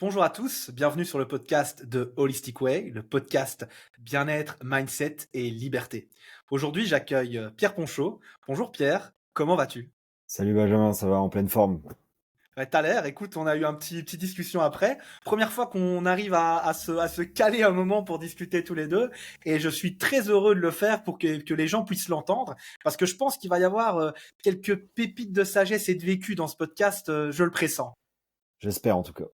Bonjour à tous, bienvenue sur le podcast de Holistic Way, le podcast bien-être, mindset et liberté. Aujourd'hui, j'accueille Pierre Ponchot. Bonjour Pierre, comment vas-tu? Salut Benjamin, ça va en pleine forme? Ouais, t'as l'air, écoute, on a eu un petite discussion après. Première fois qu'on arrive à se caler un moment pour discuter tous les deux. Et je suis très heureux de le faire pour que les gens puissent l'entendre. Parce que je pense qu'il va y avoir quelques pépites de sagesse et de vécu dans ce podcast, je le pressens. J'espère en tout cas.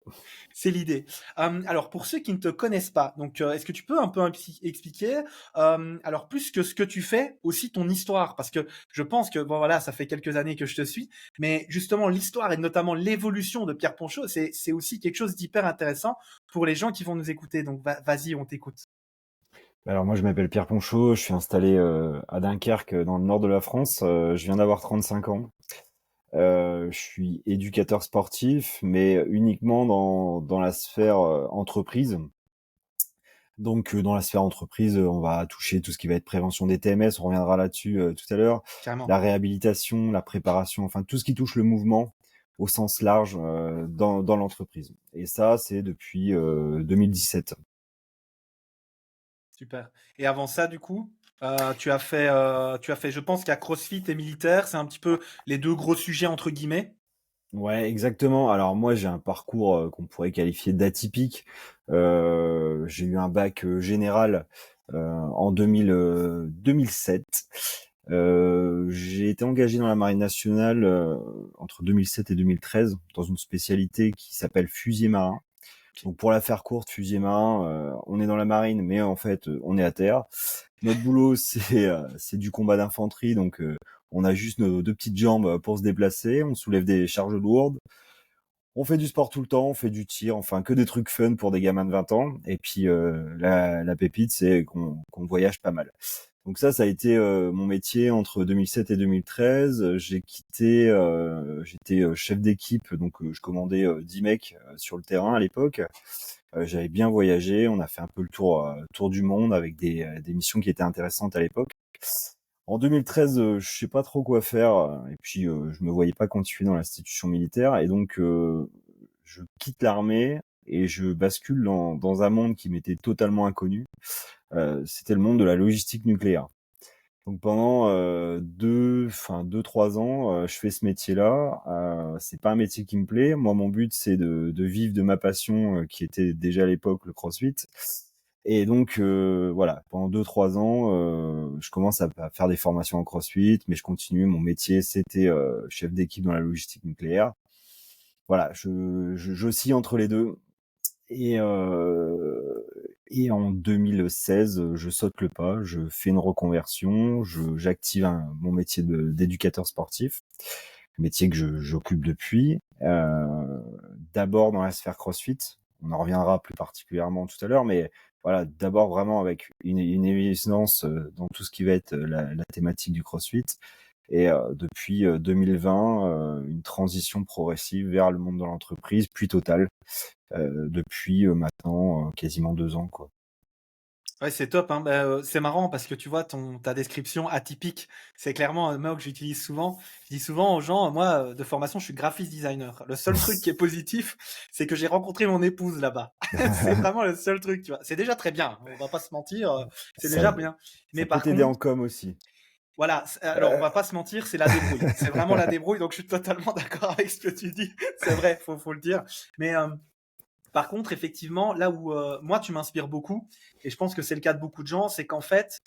C'est l'idée. Alors pour ceux qui ne te connaissent pas, donc est-ce que tu peux un peu expliquer, alors plus que ce que tu fais, aussi ton histoire? Parce que je pense que bon voilà, ça fait quelques années que je te suis, mais justement l'histoire et notamment l'évolution de Pierre Ponchot, c'est aussi quelque chose d'hyper intéressant pour les gens qui vont nous écouter. Donc vas-y, on t'écoute. Alors moi je m'appelle Pierre Ponchot, je suis installé à Dunkerque dans le nord de la France. Je viens d'avoir 35 ans. Je suis éducateur sportif, mais uniquement dans la sphère entreprise. Donc dans la sphère entreprise, on va toucher tout ce qui va être prévention des TMS, on reviendra là-dessus tout à l'heure, Carrément. la réhabilitation, la préparation, enfin tout ce qui touche le mouvement au sens large dans l'entreprise. Et ça, c'est depuis 2017. Super. Et avant ça, du coup, tu as fait, je pense qu'à CrossFit et militaire, c'est un petit peu les deux gros sujets entre guillemets. Ouais, exactement. Alors moi, j'ai un parcours qu'on pourrait qualifier d'atypique. J'ai eu un bac général en 2007. J'ai été engagé dans la Marine nationale entre 2007 et 2013 dans une spécialité qui s'appelle fusier marin. Donc pour la faire courte, fusier marin, on est dans la marine, mais en fait, on est à terre. Notre boulot, c'est du combat d'infanterie, donc on a juste nos deux petites jambes pour se déplacer, on soulève des charges lourdes, on fait du sport tout le temps, on fait du tir, enfin que des trucs fun pour des gamins de 20 ans. Et puis la pépite, c'est qu'on voyage pas mal. Donc ça a été mon métier entre 2007 et 2013. J'ai quitté, j'étais chef d'équipe, donc je commandais 10 mecs sur le terrain à l'époque. J'avais bien voyagé, on a fait un peu le tour du monde avec des missions qui étaient intéressantes à l'époque. En 2013, je sais pas trop quoi faire, et puis je me voyais pas continuer dans l'institution militaire, et donc je quitte l'armée et je bascule dans un monde qui m'était totalement inconnu. C'était le monde de la logistique nucléaire. Donc pendant 2-3 ans, je fais ce métier-là. C'est pas un métier qui me plaît. Moi, mon but, c'est de vivre de ma passion, qui était déjà à l'époque le CrossFit. Et donc voilà, pendant 2-3 ans, je commence à faire des formations en CrossFit, mais je continue. Mon métier, c'était chef d'équipe dans la logistique nucléaire. Voilà, j'oscille entre les deux. Et, et en 2016, je saute le pas, je fais une reconversion, j'active mon métier d'éducateur sportif, métier que j'occupe depuis. D'abord dans la sphère CrossFit, on en reviendra plus particulièrement tout à l'heure, mais voilà, d'abord vraiment avec une évidence dans tout ce qui va être la thématique du CrossFit. Et depuis 2020, une transition progressive vers le monde de l'entreprise, puis totale, depuis maintenant quasiment 2 ans, quoi. Ouais, c'est top, hein. Bah, c'est marrant parce que tu vois ta description atypique, c'est clairement un mot que j'utilise souvent. Je dis souvent aux gens, moi, de formation, je suis graphiste designer. Le seul truc qui est positif, c'est que j'ai rencontré mon épouse là-bas. C'est vraiment le seul truc, tu vois? C'est déjà très bien, on va pas se mentir, c'est Ça, déjà bien. Mais ça peut par t'aider en contre, com aussi. voilà, alors on va pas se mentir, c'est la débrouille. C'est vraiment la débrouille, donc je suis totalement d'accord avec ce que tu dis. C'est vrai, faut le dire. Mais, par contre, effectivement, là où moi tu m'inspires beaucoup, et je pense que c'est le cas de beaucoup de gens, c'est qu'en fait,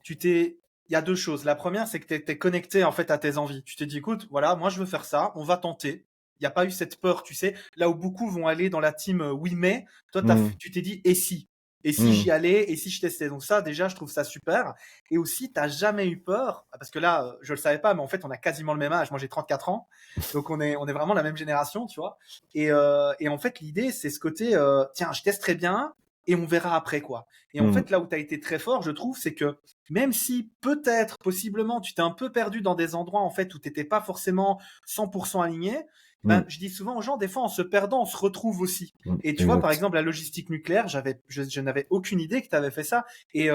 il y a deux choses. La première, c'est que tu es connecté en fait à tes envies. Tu t'es dit, écoute, voilà, moi je veux faire ça, on va tenter. Il n'y a pas eu cette peur, tu sais. Là où beaucoup vont aller dans la team oui mais, toi Mmh, tu t'es dit et si? Et si mmh. j'y allais? Et si je testais? Donc ça, déjà, je trouve ça super. Et aussi, t'as jamais eu peur, parce que là, je le savais pas, mais en fait, on a quasiment le même âge. Moi, j'ai 34 ans, donc on est vraiment la même génération, tu vois. Et en fait, l'idée, c'est ce côté, tiens, je teste très bien et on verra après quoi. Et en Mmh. fait, là où tu as été très fort, je trouve, c'est que même si peut-être, possiblement, tu t'es un peu perdu dans des endroits en fait où tu n'étais pas forcément 100% aligné, ben, Mmh. je dis souvent aux gens, des fois, en se perdant, on se retrouve aussi. Mmh. Et tu vois, par Exact. exemple, la logistique nucléaire, je n'avais aucune idée que tu avais fait ça. Et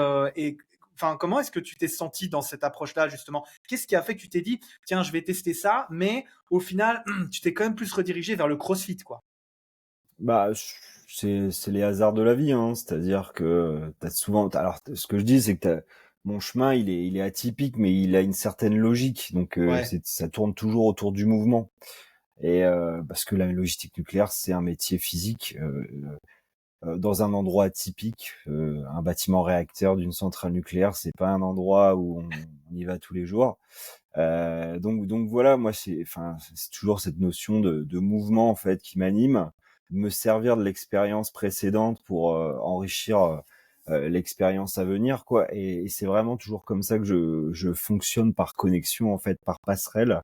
enfin, comment est-ce que tu t'es senti dans cette approche-là, justement? Qu'est-ce qui a fait que tu t'es dit, tiens, je vais tester ça, mais au final, tu t'es quand même plus redirigé vers le CrossFit, quoi. Bah, c'est les hasards de la vie, hein. C'est-à-dire que t'as souvent alors ce que je dis, c'est que tu mon chemin, il est atypique, mais il a une certaine logique. Donc Ouais, c'est ça tourne toujours autour du mouvement et parce que la logistique nucléaire, c'est un métier physique, dans un endroit atypique. Un bâtiment réacteur d'une centrale nucléaire, c'est pas un endroit où on y va tous les jours. Donc voilà, moi c'est toujours cette notion de mouvement en fait qui m'anime, de me servir de l'expérience précédente pour enrichir l'expérience à venir quoi. Et c'est vraiment toujours comme ça que je fonctionne par connexion en fait, par passerelle.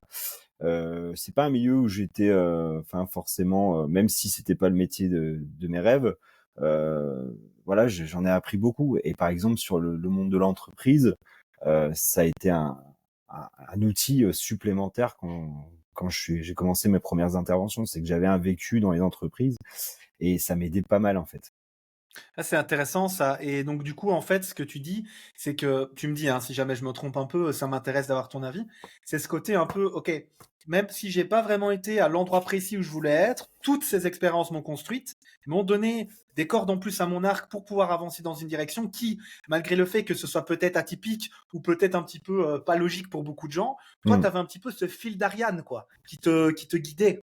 C'est pas un milieu où j'étais, enfin forcément, même si c'était pas le métier de mes rêves, voilà, j'en ai appris beaucoup. Et par exemple sur le monde de l'entreprise, ça a été un outil supplémentaire quand j'ai commencé mes premières interventions. C'est que j'avais un vécu dans les entreprises et ça m'aidait pas mal en fait. ah, c'est intéressant ça. Et donc du coup, en fait, ce que tu dis, c'est que tu me dis, hein, si jamais je me trompe un peu, ça m'intéresse d'avoir ton avis. C'est ce côté un peu, ok, même si j'ai pas vraiment été à l'endroit précis où je voulais être, toutes ces expériences m'ont construite, m'ont donné des cordes en plus à mon arc pour pouvoir avancer dans une direction qui, malgré le fait que ce soit peut-être atypique ou peut-être un petit peu pas logique pour beaucoup de gens, toi, tu Mmh. avais un petit peu ce fil d'Ariane, quoi, qui te guidait.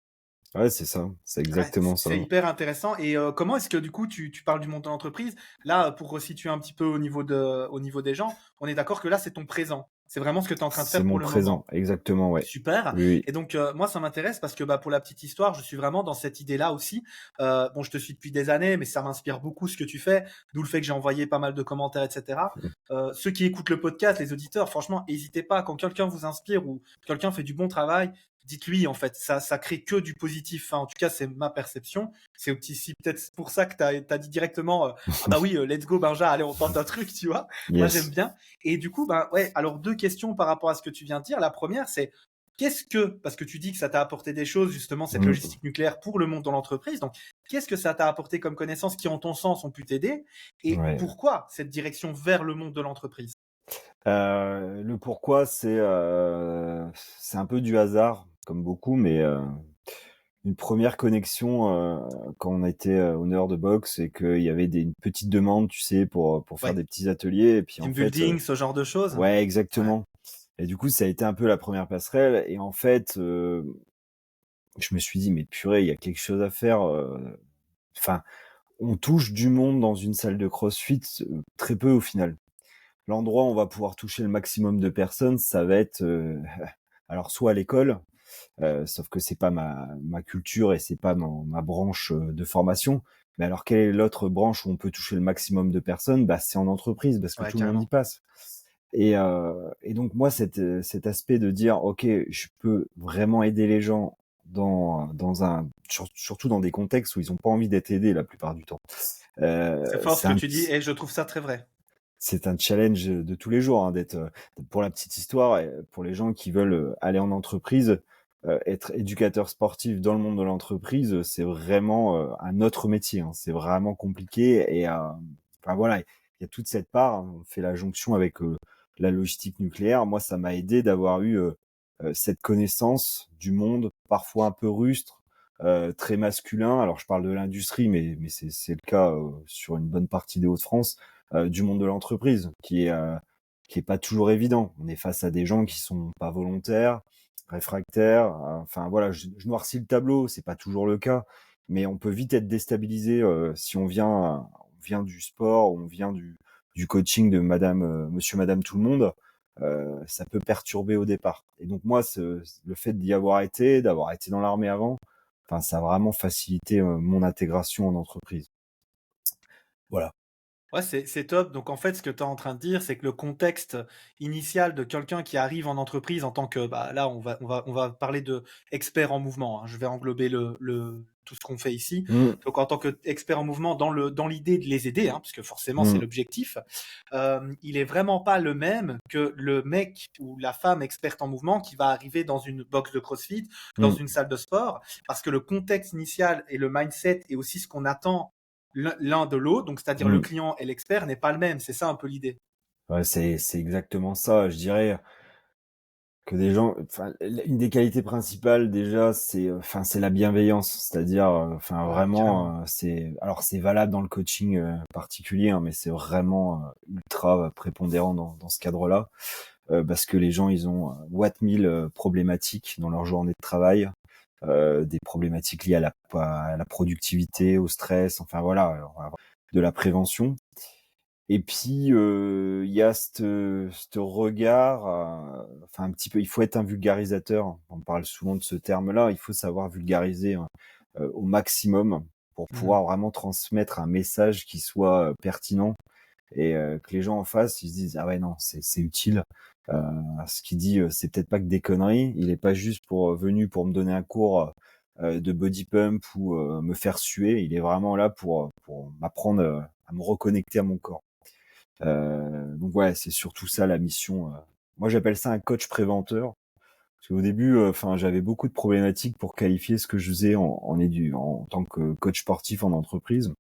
Ouais, c'est ça, c'est Ouais, exactement ça. c'est hyper intéressant. Et comment est-ce que du coup tu parles du monde de l'entreprise? Là, pour resituer un petit peu au niveau des gens, on est d'accord que là, c'est ton présent. C'est vraiment ce que tu es en train de C'est faire mon pour le moment. présent, exactement, ouais. Super. Oui, oui. Et donc moi, ça m'intéresse parce que bah, pour la petite histoire, je suis vraiment dans cette idée-là aussi. Bon, je te suis depuis des années, mais ça m'inspire beaucoup ce que tu fais, d'où le fait que j'ai envoyé pas mal de commentaires, etc. Ceux qui écoutent le podcast, les auditeurs, franchement, n'hésitez pas quand quelqu'un vous inspire ou quelqu'un fait du bon travail. Dites-lui, en fait, ça crée que du positif. Enfin, en tout cas, c'est ma perception. C'est aussi peut-être pour ça que tu as dit directement ah bah oui, let's go, Benja, allez, on tente un truc, tu vois. Moi, j'aime Yes. bien. Et du coup, ben ouais, alors deux questions par rapport à ce que tu viens de dire. La première, c'est parce que tu dis que ça t'a apporté des choses, justement, cette Mmh. logistique nucléaire pour le monde dans l'entreprise. Donc, qu'est-ce que ça t'a apporté comme connaissances qui, en ton sens, ont pu t'aider? Et Ouais. pourquoi cette direction vers le monde de l'entreprise? Le pourquoi, c'est un peu du hasard, comme beaucoup, mais une première connexion, quand on était, honneur de boxe et qu'il y avait une petite demande, tu sais, pour faire Ouais, des petits ateliers et puis en team fait, building, ce genre de choses? ouais, Ouais, exactement. Et du coup, ça a été un peu la première passerelle et en fait, je me suis dit: «Mais purée, il y a quelque chose à faire», enfin, on touche du monde dans une salle de CrossFit, très peu au final. L'endroit où on va pouvoir toucher le maximum de personnes, ça va être, alors soit à l'école, sauf que c'est pas ma culture et c'est pas ma branche, de formation. Mais alors quelle est l'autre branche où on peut toucher le maximum de personnes? Bah, c'est en entreprise parce que ouais, tout le monde y carrément. passe. Et donc moi cet aspect de dire: «OK, je peux vraiment aider les gens dans un surtout dans des contextes où ils ont pas envie d'être aidés la plupart du temps». C'est fort ce que tu dis et je trouve ça très vrai. C'est un challenge de tous les jours, hein, d'être, pour la petite histoire et pour les gens qui veulent, aller en entreprise, être éducateur sportif dans le monde de l'entreprise, c'est vraiment, un autre métier, hein. C'est vraiment compliqué et enfin voilà, il y a toute cette part, hein. On fait la jonction avec, la logistique nucléaire. Moi, ça m'a aidé d'avoir eu, cette connaissance du monde, parfois un peu rustre, très masculin. Alors je parle de l'industrie, mais c'est le cas, sur une bonne partie des Hauts-de-France, du monde de l'entreprise qui est pas toujours évident. On est face à des gens qui sont pas volontaires, réfractaires, enfin voilà, je noircis le tableau, c'est pas toujours le cas, mais on peut vite être déstabilisé si on vient du sport, on vient du coaching de madame, monsieur, madame tout le monde, ça peut perturber au départ. Et donc moi, le fait d'y avoir été, d'avoir été dans l'armée avant, enfin, ça a vraiment facilité mon intégration en entreprise. Voilà. Ouais, c'est top. Donc en fait, ce que tu es en train de dire, c'est que le contexte initial de quelqu'un qui arrive en entreprise en tant que, bah, là, on va parler de expert en mouvement, hein. Je vais englober tout ce qu'on fait ici. Mmh, Donc en tant qu'expert en mouvement, dans l'idée de les aider, hein, parce que forcément c'est mmh, l'objectif, il est vraiment pas le même que le mec ou la femme experte en mouvement qui va arriver dans une box de CrossFit, dans mmh. une salle de sport, parce que le contexte initial et le mindset et aussi ce qu'on attend l'un de l'autre, donc c'est-à-dire le Mmh. client et l'expert, n'est pas le même. C'est ça un peu l'idée. Ouais, c'est exactement ça. Je dirais, que des gens, enfin, une des qualités principales déjà, c'est la bienveillance, c'est-à-dire, enfin, Ouais, carrément. vraiment, alors c'est valable dans le coaching particulier, hein, mais c'est vraiment ultra prépondérant dans ce cadre-là, parce que les gens, ils ont watt mille problématiques dans leur journée de travail, des problématiques liées à la productivité, au stress, enfin voilà, de la prévention. Et puis, il y a ce regard, enfin un petit peu, il faut être un vulgarisateur. On parle souvent de ce terme-là. Il faut savoir vulgariser au maximum pour Mmh. pouvoir vraiment transmettre un message qui soit pertinent et que les gens en face, ils se disent: «Ah ouais, non, c'est utile. Heu, ce qu'il dit, c'est peut-être pas que des conneries. Il est pas juste venu pour me donner un cours, de body pump ou me faire suer. Il est vraiment là pour m'apprendre, à me reconnecter à mon corps». Donc ouais, c'est surtout ça la mission. Moi, j'appelle ça un coach préventeur. Parce qu'au début, enfin, j'avais beaucoup de problématiques pour qualifier ce que je faisais en tant que coach sportif en entreprise.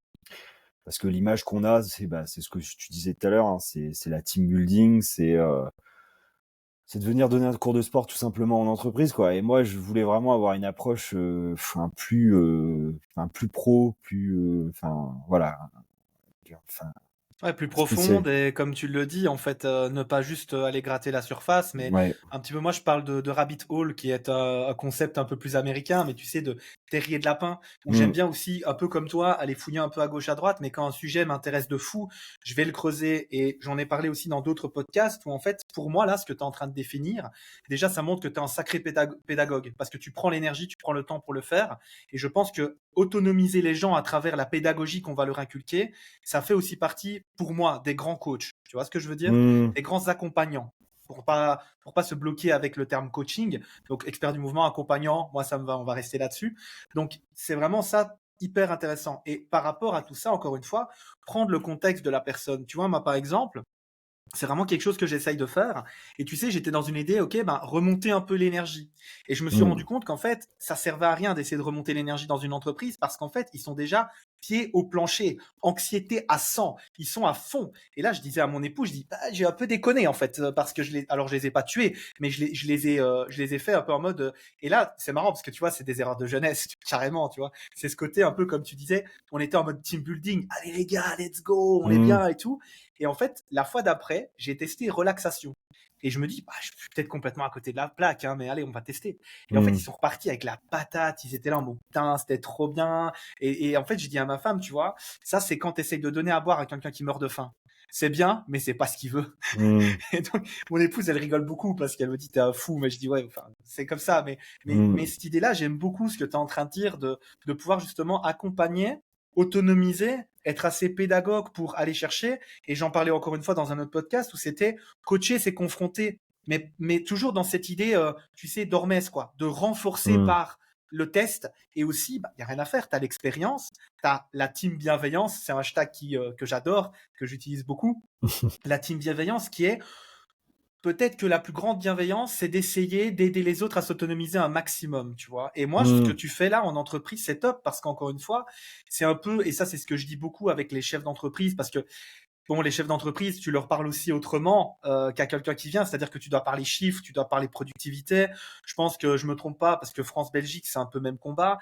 Parce que l'image qu'on a, c'est ce que tu disais tout à l'heure, hein, c'est la team building, c'est de venir donner un cours de sport tout simplement en entreprise, quoi. Et moi, je voulais vraiment avoir une approche, enfin plus pro, enfin voilà, enfin Ouais, plus spécial. profonde et comme tu le dis, en fait, ne pas juste, aller gratter la surface, mais Ouais. un petit peu moi je parle de rabbit hole qui est, un concept un peu plus américain, mais tu sais de terrier de lapin, où j'aime Mmh. bien aussi, un peu comme toi, aller fouiller un peu à gauche, à droite, mais quand un sujet m'intéresse de fou, je vais le creuser et j'en ai parlé aussi dans d'autres podcasts où en fait, pour moi là, ce que tu es en train de définir, déjà ça montre que tu es un sacré pédagogue parce que tu prends l'énergie, tu prends le temps pour le faire et je pense que autonomiser les gens à travers la pédagogie qu'on va leur inculquer, ça fait aussi partie, pour moi, des grands coachs. Tu vois ce que je veux dire? Mmh. Des grands accompagnants. Pour pas se bloquer avec le terme coaching. Donc, expert du mouvement, accompagnant, moi, ça me va, on va rester là-dessus. Donc, c'est vraiment ça hyper intéressant. Et par rapport à tout ça, encore une fois, prendre le contexte de la personne. Tu vois, moi, par exemple, c'est vraiment quelque chose que j'essaye de faire. Et tu sais, j'étais dans une idée, ok, ben, remonter un peu l'énergie. Et je me suis rendu Mmh. compte qu'en fait, ça servait à rien d'essayer de remonter l'énergie dans une entreprise parce qu'en fait, ils sont déjà pieds au plancher, anxiété à 100, ils sont à fond. Et là, je disais à mon époux, je dis, bah, j'ai un peu déconné en fait, parce que alors je les ai pas tués, mais je les ai fait un peu en mode. Et là, c'est marrant parce que tu vois, c'est des erreurs de jeunesse, carrément, tu vois. C'est ce côté un peu comme tu disais, on était en mode team building, allez les gars, let's go, on est Mmh. bien et tout. Et en fait, la fois d'après, j'ai testé relaxation. Et je me dis, bah, je suis peut-être complètement à côté de la plaque, hein, mais allez, on va tester. Et en fait, ils Mmh. sont repartis avec la patate. Ils étaient là en mode, putain, c'était trop bien. Et en fait, j'ai dit à ma femme, tu vois, ça, c'est quand tu essayes de donner à boire à quelqu'un qui meurt de faim. C'est bien, mais c'est pas ce qu'il veut. Mmh. Et donc, mon épouse, elle rigole beaucoup parce qu'elle me dit, t'es un fou. Mais je dis, ouais, enfin, c'est comme ça. Mais Mmh. cette idée-là, j'aime beaucoup ce que tu es en train de dire de pouvoir justement accompagner, autonomiser, être assez pédagogue pour aller chercher. Et j'en parlais encore une fois dans un autre podcast où c'était coacher, c'est confronter. Mais toujours dans cette idée, tu sais, d'Hormèse, quoi, de renforcer Mmh. par le test. Et aussi, bah, y a rien à faire. Tu as l'expérience, tu as la team bienveillance. C'est un hashtag que j'adore, que j'utilise beaucoup. La team bienveillance qui est peut-être que la plus grande bienveillance, c'est d'essayer d'aider les autres à s'autonomiser un maximum, tu vois. Et moi, ce que Mmh. tu fais là en entreprise, c'est top parce qu'encore une fois, c'est un peu, et ça, c'est ce que je dis beaucoup avec les chefs d'entreprise parce que, bon, les chefs d'entreprise, tu leur parles aussi autrement qu'à quelqu'un qui vient, c'est-à-dire que tu dois parler chiffres, tu dois parler productivité. Je pense que je me trompe pas parce que France-Belgique, c'est un peu même combat.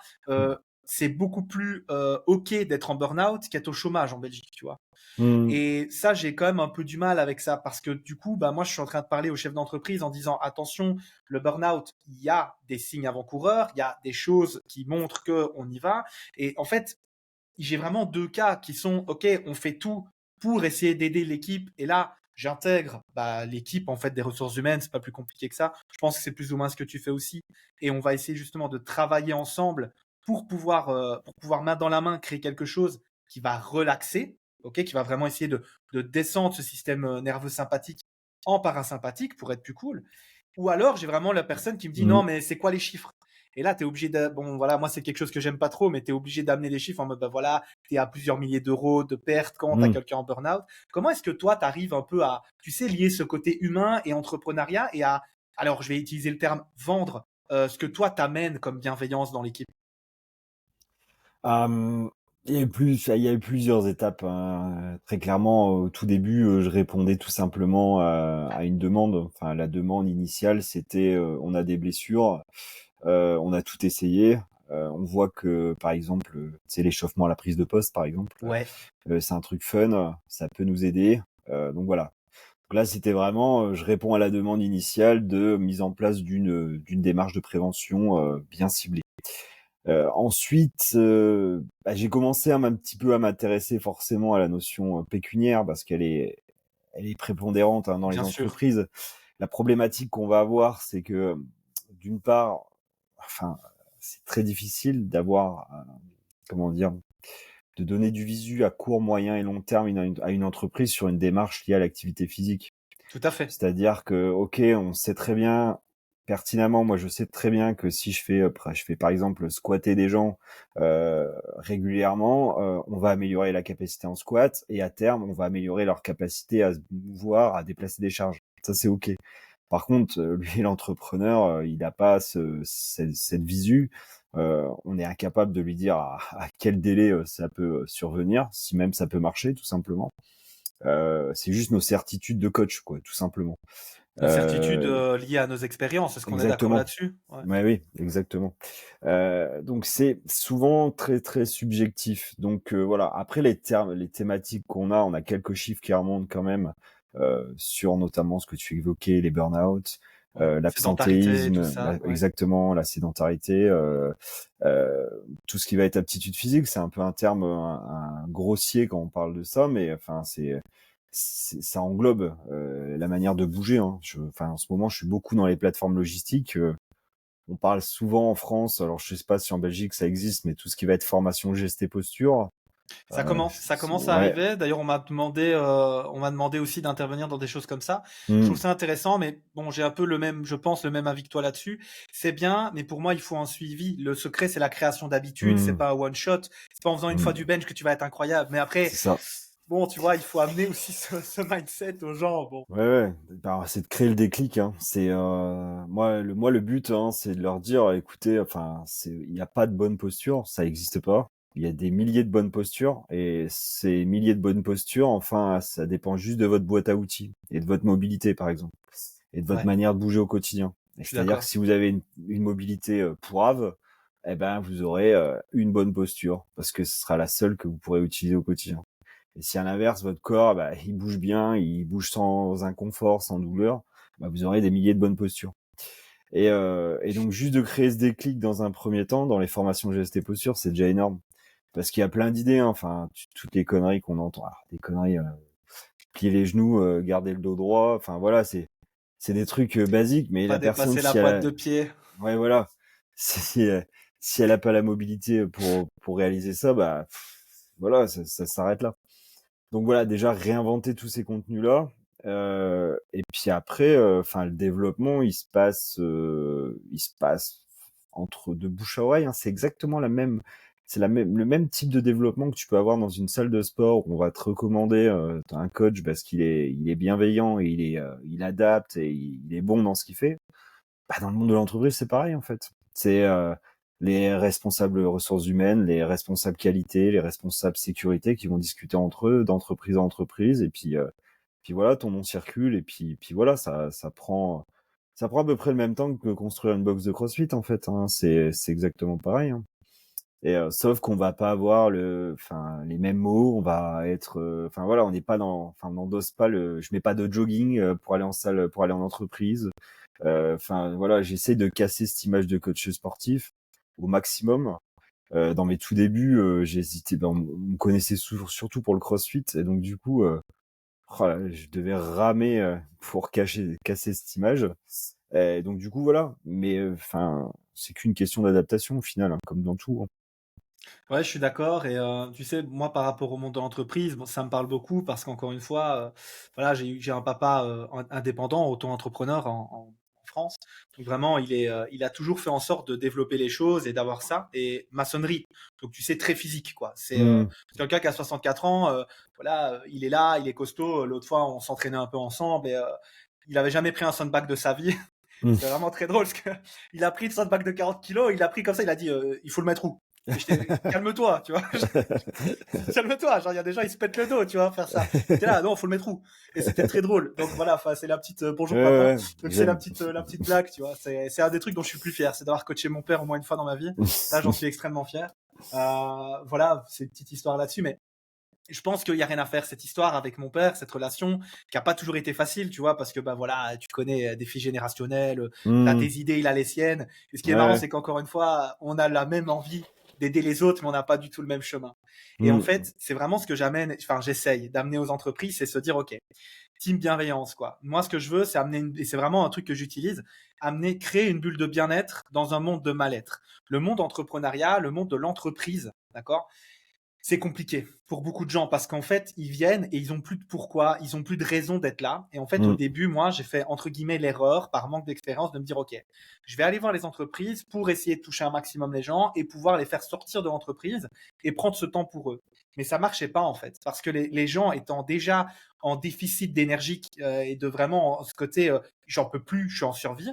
C'est beaucoup plus OK d'être en burn-out qu'être au chômage en Belgique, tu vois. Mmh. Et ça, j'ai quand même un peu du mal avec ça parce que du coup, bah, moi, je suis en train de parler aux chefs d'entreprise en disant attention, le burn-out, il y a des signes avant-coureurs, il y a des choses qui montrent qu'on y va. Et en fait, j'ai vraiment deux cas qui sont ok, on fait tout pour essayer d'aider l'équipe. Et là, j'intègre bah, l'équipe en fait des ressources humaines, c'est pas plus compliqué que ça. Je pense que c'est plus ou moins ce que tu fais aussi. Et on va essayer justement de travailler ensemble pour pouvoir main dans la main créer quelque chose qui va relaxer, ok, qui va vraiment essayer de descendre ce système nerveux sympathique en parasympathique pour être plus cool. Ou alors j'ai vraiment la personne qui me dit non Mmh. mais c'est quoi les chiffres? Et là, tu es obligé de. Bon, voilà, moi, c'est quelque chose que j'aime pas trop, mais tu es obligé d'amener des chiffres en mode, bah voilà, tu es à plusieurs milliers d'euros de pertes quand tu as Mmh. quelqu'un en burn-out. Comment est-ce que toi, tu arrives un peu à, tu sais, lier ce côté humain et entrepreneuriat et à, alors, je vais utiliser le terme vendre, ce que toi, t'amènes comme bienveillance dans l'équipe? Il y a eu plusieurs étapes, hein. Très clairement, au tout début, je répondais tout simplement à une demande. Enfin, la demande initiale, c'était on a des blessures, on a tout essayé. On voit que, par exemple, c'est l'échauffement à la prise de poste, par exemple. Ouais, C'est un truc fun, ça peut nous aider. Donc voilà. Donc là, c'était vraiment, je réponds à la demande initiale de mise en place d'une démarche de prévention bien ciblée. Ensuite, j'ai commencé un petit peu à m'intéresser forcément à la notion pécuniaire parce elle est prépondérante dans les bien sûr. entreprises. La problématique qu'on va avoir, c'est que d'une part, enfin, c'est très difficile d'avoir, comment dire, de donner du visu à court, moyen et long terme à une entreprise sur une démarche liée à l'activité physique. Tout à fait. C'est-à-dire que, OK, on sait très bien, pertinemment, moi je sais très bien que si je fais par exemple squatter des gens régulièrement, on va améliorer la capacité en squat et à terme, on va améliorer leur capacité à se mouvoir, à déplacer des charges. Ça, c'est OK. Par contre, lui, l'entrepreneur, il n'a pas cette visu. On est incapable de lui dire à quel délai ça peut survenir, si même ça peut marcher, tout simplement. C'est juste nos certitudes de coach, quoi, tout simplement. Nos certitudes, Euh, liées à nos expériences, est-ce qu'on est d'accord exactement. là-dessus? Ouais. Ouais, oui, exactement. Donc c'est souvent très très subjectif. Donc voilà. Après les termes, les thématiques qu'on a, on a quelques chiffres qui remontent quand même sur notamment ce que tu évoquais, les burn-out, Ouais. Sédentarité, tout l'absentéisme, ça, ouais. exactement, la sédentarité, euh, tout ce qui va être aptitude physique. C'est un peu un terme un grossier quand on parle de ça, mais enfin ça englobe la manière de bouger. Hein. Enfin, en ce moment, je suis beaucoup dans les plateformes logistiques. On parle souvent en France, alors je sais pas si en Belgique ça existe, mais tout ce qui va être formation geste et posture. Ça commence à Ouais. arriver. D'ailleurs, on m'a demandé aussi d'intervenir dans des choses comme ça. Je trouve Hmm, ça intéressant, mais bon, j'ai un peu le même, je pense, le même avis que toi là-dessus. C'est bien, mais pour moi, il faut un suivi. Le secret, c'est la création d'habitudes. C'est hmm, pas un one shot. C'est pas en faisant une fois hmm. du bench que tu vas être incroyable. Mais après, C'est ça. bon, tu vois, il faut amener aussi ce mindset aux gens. Bon, Ouais, ouais. Bah, c'est de créer le déclic. Hein. C'est moi le but, hein, c'est de leur dire, écoutez, enfin, il n'y a pas de bonne posture, ça n'existe pas. Il y a des milliers de bonnes postures et ces milliers de bonnes postures, enfin, ça dépend juste de votre boîte à outils et de votre mobilité, par exemple, et de votre ouais, manière de bouger au quotidien. Et je suis c'est-à-dire que d'accord. si vous avez une mobilité pourrave, eh ben, vous aurez une bonne posture parce que ce sera la seule que vous pourrez utiliser au quotidien. Et si à l'inverse, votre corps, bah, il bouge bien, il bouge sans inconfort, sans douleur, bah, vous aurez des milliers de bonnes postures. Et donc, juste de créer ce déclic dans un premier temps, dans les formations gestes et postures, c'est déjà énorme. Parce qu'il y a plein d'idées, hein. Enfin, toutes les conneries qu'on entend. Alors, des conneries, plier les genoux, garder le dos droit. Enfin, voilà, c'est des trucs basiques, mais Pas la personne, dépasser la pointe de pied. ouais, voilà. Si, si elle a pas la mobilité pour réaliser ça, bah, voilà, ça s'arrête là. Donc voilà, déjà réinventer tous ces contenus-là. Et puis après, enfin le développement, il se passe entre de bouche à oreille. Hein. C'est exactement le même type de développement que tu peux avoir dans une salle de sport où on va te recommander un coach parce il est bienveillant et il adapte et il est bon dans ce qu'il fait. Bah, dans le monde de l'entreprise, c'est pareil en fait. C'est les responsables ressources humaines, les responsables qualité, les responsables sécurité qui vont discuter entre eux d'entreprise à entreprise et puis voilà, ton nom circule et puis voilà, ça prend à peu près le même temps que construire une box de CrossFit en fait. Hein. C'est exactement pareil. Hein. Et sauf qu'on va pas avoir enfin les mêmes mots, on va être, enfin voilà, on n'est pas enfin on n'endosse pas je mets pas de jogging pour aller en salle, pour aller en entreprise. Enfin voilà, j'essaie de casser cette image de coach sportif au maximum. Dans mes tout débuts, j'ai hésité, ben, on me connaissait surtout pour le CrossFit et donc du coup, oh là, je devais ramer pour casser cette image. Et donc du coup voilà, mais enfin c'est qu'une question d'adaptation au final, hein, comme dans tout. Hein. Ouais, je suis d'accord et tu sais, moi, par rapport au monde de l'entreprise, bon, ça me parle beaucoup parce qu'encore une fois, voilà, j'ai un papa, indépendant, auto-entrepreneur en France. Donc vraiment, il a toujours fait en sorte de développer les choses et d'avoir ça et maçonnerie. Donc tu sais, très physique, quoi. Mmh. C'est quelqu'un qui a 64 ans, voilà, il est là, il est costaud. L'autre fois, on s'entraînait un peu ensemble et il avait jamais pris un sandbag de sa vie. Mmh. C'était vraiment très drôle parce que il a pris le sandbag de 40 kilos, il l'a pris comme ça, il a dit: «Il faut le mettre où?» Calme-toi, tu vois. Calme-toi, genre il y a des gens ils se pètent le dos, tu vois, faire ça. T'es là, non, faut le mettre où? Et c'était très drôle. Donc voilà, enfin c'est la petite Ouais, bonjour papa. ouais, Donc c'est j'aime. la petite blague, tu vois. C'est un des trucs dont je suis plus fier, c'est d'avoir coaché mon père au moins une fois dans ma vie. Ça, j'en suis extrêmement fier. Voilà, c'est une petite histoire là-dessus, mais je pense qu'il y a rien à faire cette histoire avec mon père, cette relation qui a pas toujours été facile, tu vois, parce que bah voilà, tu connais des filles générationnelles, t'as Hmm, tes idées, il a les siennes. Et ce qui est marrant, ouais, c'est qu'encore une fois, on a la même envie d'aider les autres, mais on n'a pas du tout le même chemin. Et en hmm, fait, c'est vraiment ce que j'amène, enfin j'essaye d'amener aux entreprises, c'est se dire ok, team bienveillance quoi. Moi, ce que je veux, c'est amener, et c'est vraiment un truc que j'utilise, amener, créer une bulle de bien-être dans un monde de mal-être. Le monde entrepreneuriat, le monde de l'entreprise, d'accord, c'est compliqué pour beaucoup de gens parce qu'en fait, ils viennent et ils ont plus de pourquoi, ils ont plus de raison d'être là. Et en fait, au hmm, début, moi, j'ai fait entre guillemets l'erreur par manque d'expérience de me dire, OK, je vais aller voir les entreprises pour essayer de toucher un maximum les gens et pouvoir les faire sortir de l'entreprise et prendre ce temps pour eux. Mais ça marchait pas en fait parce que les gens étant déjà en déficit d'énergie et de vraiment ce côté, j'en peux plus, je suis en survie.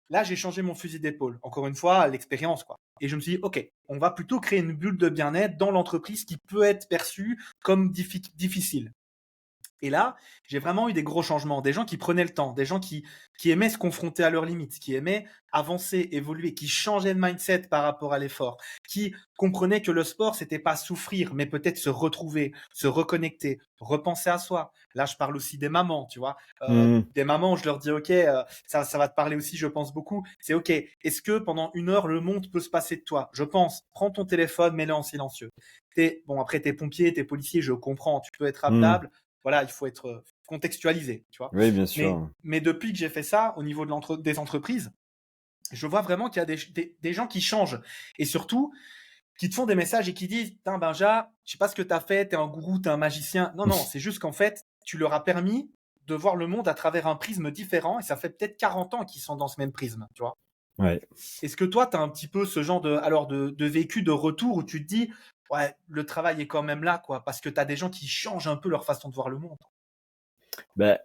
Là, j'ai changé mon fusil d'épaule. Encore une fois, l'expérience, quoi. Et je me suis dit, OK, on va plutôt créer une bulle de bien-être dans l'entreprise qui peut être perçue comme difficile. Et là, j'ai vraiment eu des gros changements, des gens qui prenaient le temps, des gens qui aimaient se confronter à leurs limites, qui aimaient avancer, évoluer, qui changeaient de mindset par rapport à l'effort, qui comprenaient que le sport, c'était pas souffrir, mais peut-être se retrouver, se reconnecter, repenser à soi. Là, je parle aussi des mamans, tu vois. hmm. Des mamans, je leur dis, OK, ça va te parler aussi, je pense beaucoup. C'est OK, est-ce que pendant 1 heure, le monde peut se passer de toi? Je pense, prends ton téléphone, mets-le en silencieux. Bon, après, t'es pompier, t'es policier, je comprends, tu peux être Hmm. appelable, voilà, il faut être contextualisé, tu vois. Oui, bien Mais, sûr. mais depuis que j'ai fait ça, au niveau des entreprises, je vois vraiment qu'il y a des gens qui changent. Et surtout, qui te font des messages et qui disent, putain, Benja, je sais pas ce que tu as fait, t'es un gourou, t'es un magicien. Non, non, c'est juste qu'en fait, tu leur as permis de voir le monde à travers un prisme différent et ça fait peut-être 40 ans qu'ils sont dans ce même prisme, tu vois. Ouais. Est-ce que toi, tu as un petit peu ce genre de vécu de retour où tu te dis, ouais, le travail est quand même là, quoi, parce que tu as des gens qui changent un peu leur façon de voir le monde. Bah,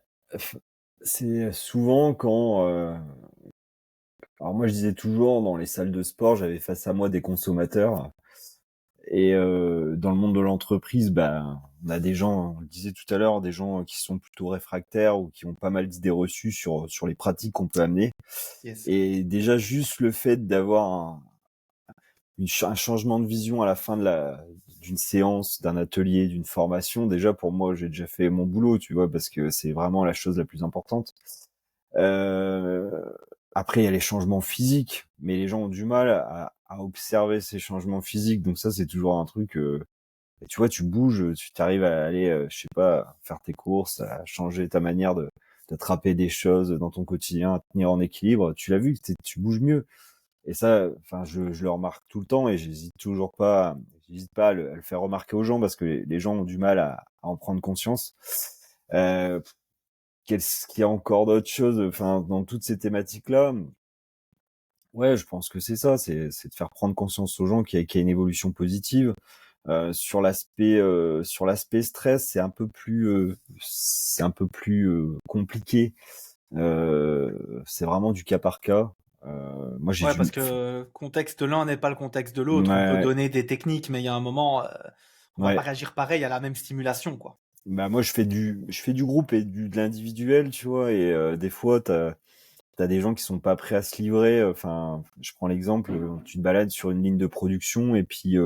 c'est souvent quand, alors moi je disais toujours dans les salles de sport, j'avais face à moi des consommateurs et dans le monde de l'entreprise, bah, on a des gens, on le disait tout à l'heure, des gens qui sont plutôt réfractaires ou qui ont pas mal d'idées reçues sur les pratiques qu'on peut amener Yes. et déjà juste le fait d'avoir un changement de vision à la fin d'une séance, d'un atelier, d'une formation, déjà pour moi, j'ai déjà fait mon boulot, tu vois? Parce que c'est vraiment la chose la plus importante. Heu, Après il y a les changements physiques, mais les gens ont du mal à observer ces changements physiques, donc ça, c'est toujours un truc, tu vois, tu bouges, tu t'arrives à aller, je sais pas, faire tes courses, à changer ta manière de d'attraper des choses dans ton quotidien, à te tenir en équilibre. Tu l'as vu, tu bouges mieux et ça, enfin, je le remarque tout le temps et j'hésite pas à le faire remarquer aux gens parce que les gens ont du mal à en prendre conscience. Heu, Qu'est-ce qu'il y a encore d'autres choses, enfin, dans toutes ces thématiques-là? Ouais, je pense que c'est ça, c'est de faire prendre conscience aux gens qu'il y a une évolution positive. Sur l'aspect stress, c'est un peu plus, compliqué. C'est vraiment du cas par cas. Moi, j'ai Ouais, dû parce que contexte l'un n'est pas le contexte de l'autre. On peut ouais, donner des techniques, mais il y a un moment, on va pas ouais. réagir pareil à la même stimulation, quoi. Bah, moi, je fais du groupe et de l'individuel, tu vois? Et des fois, t'as des gens qui sont pas prêts à se livrer. Enfin, je prends l'exemple, tu te balades sur une ligne de production et puis,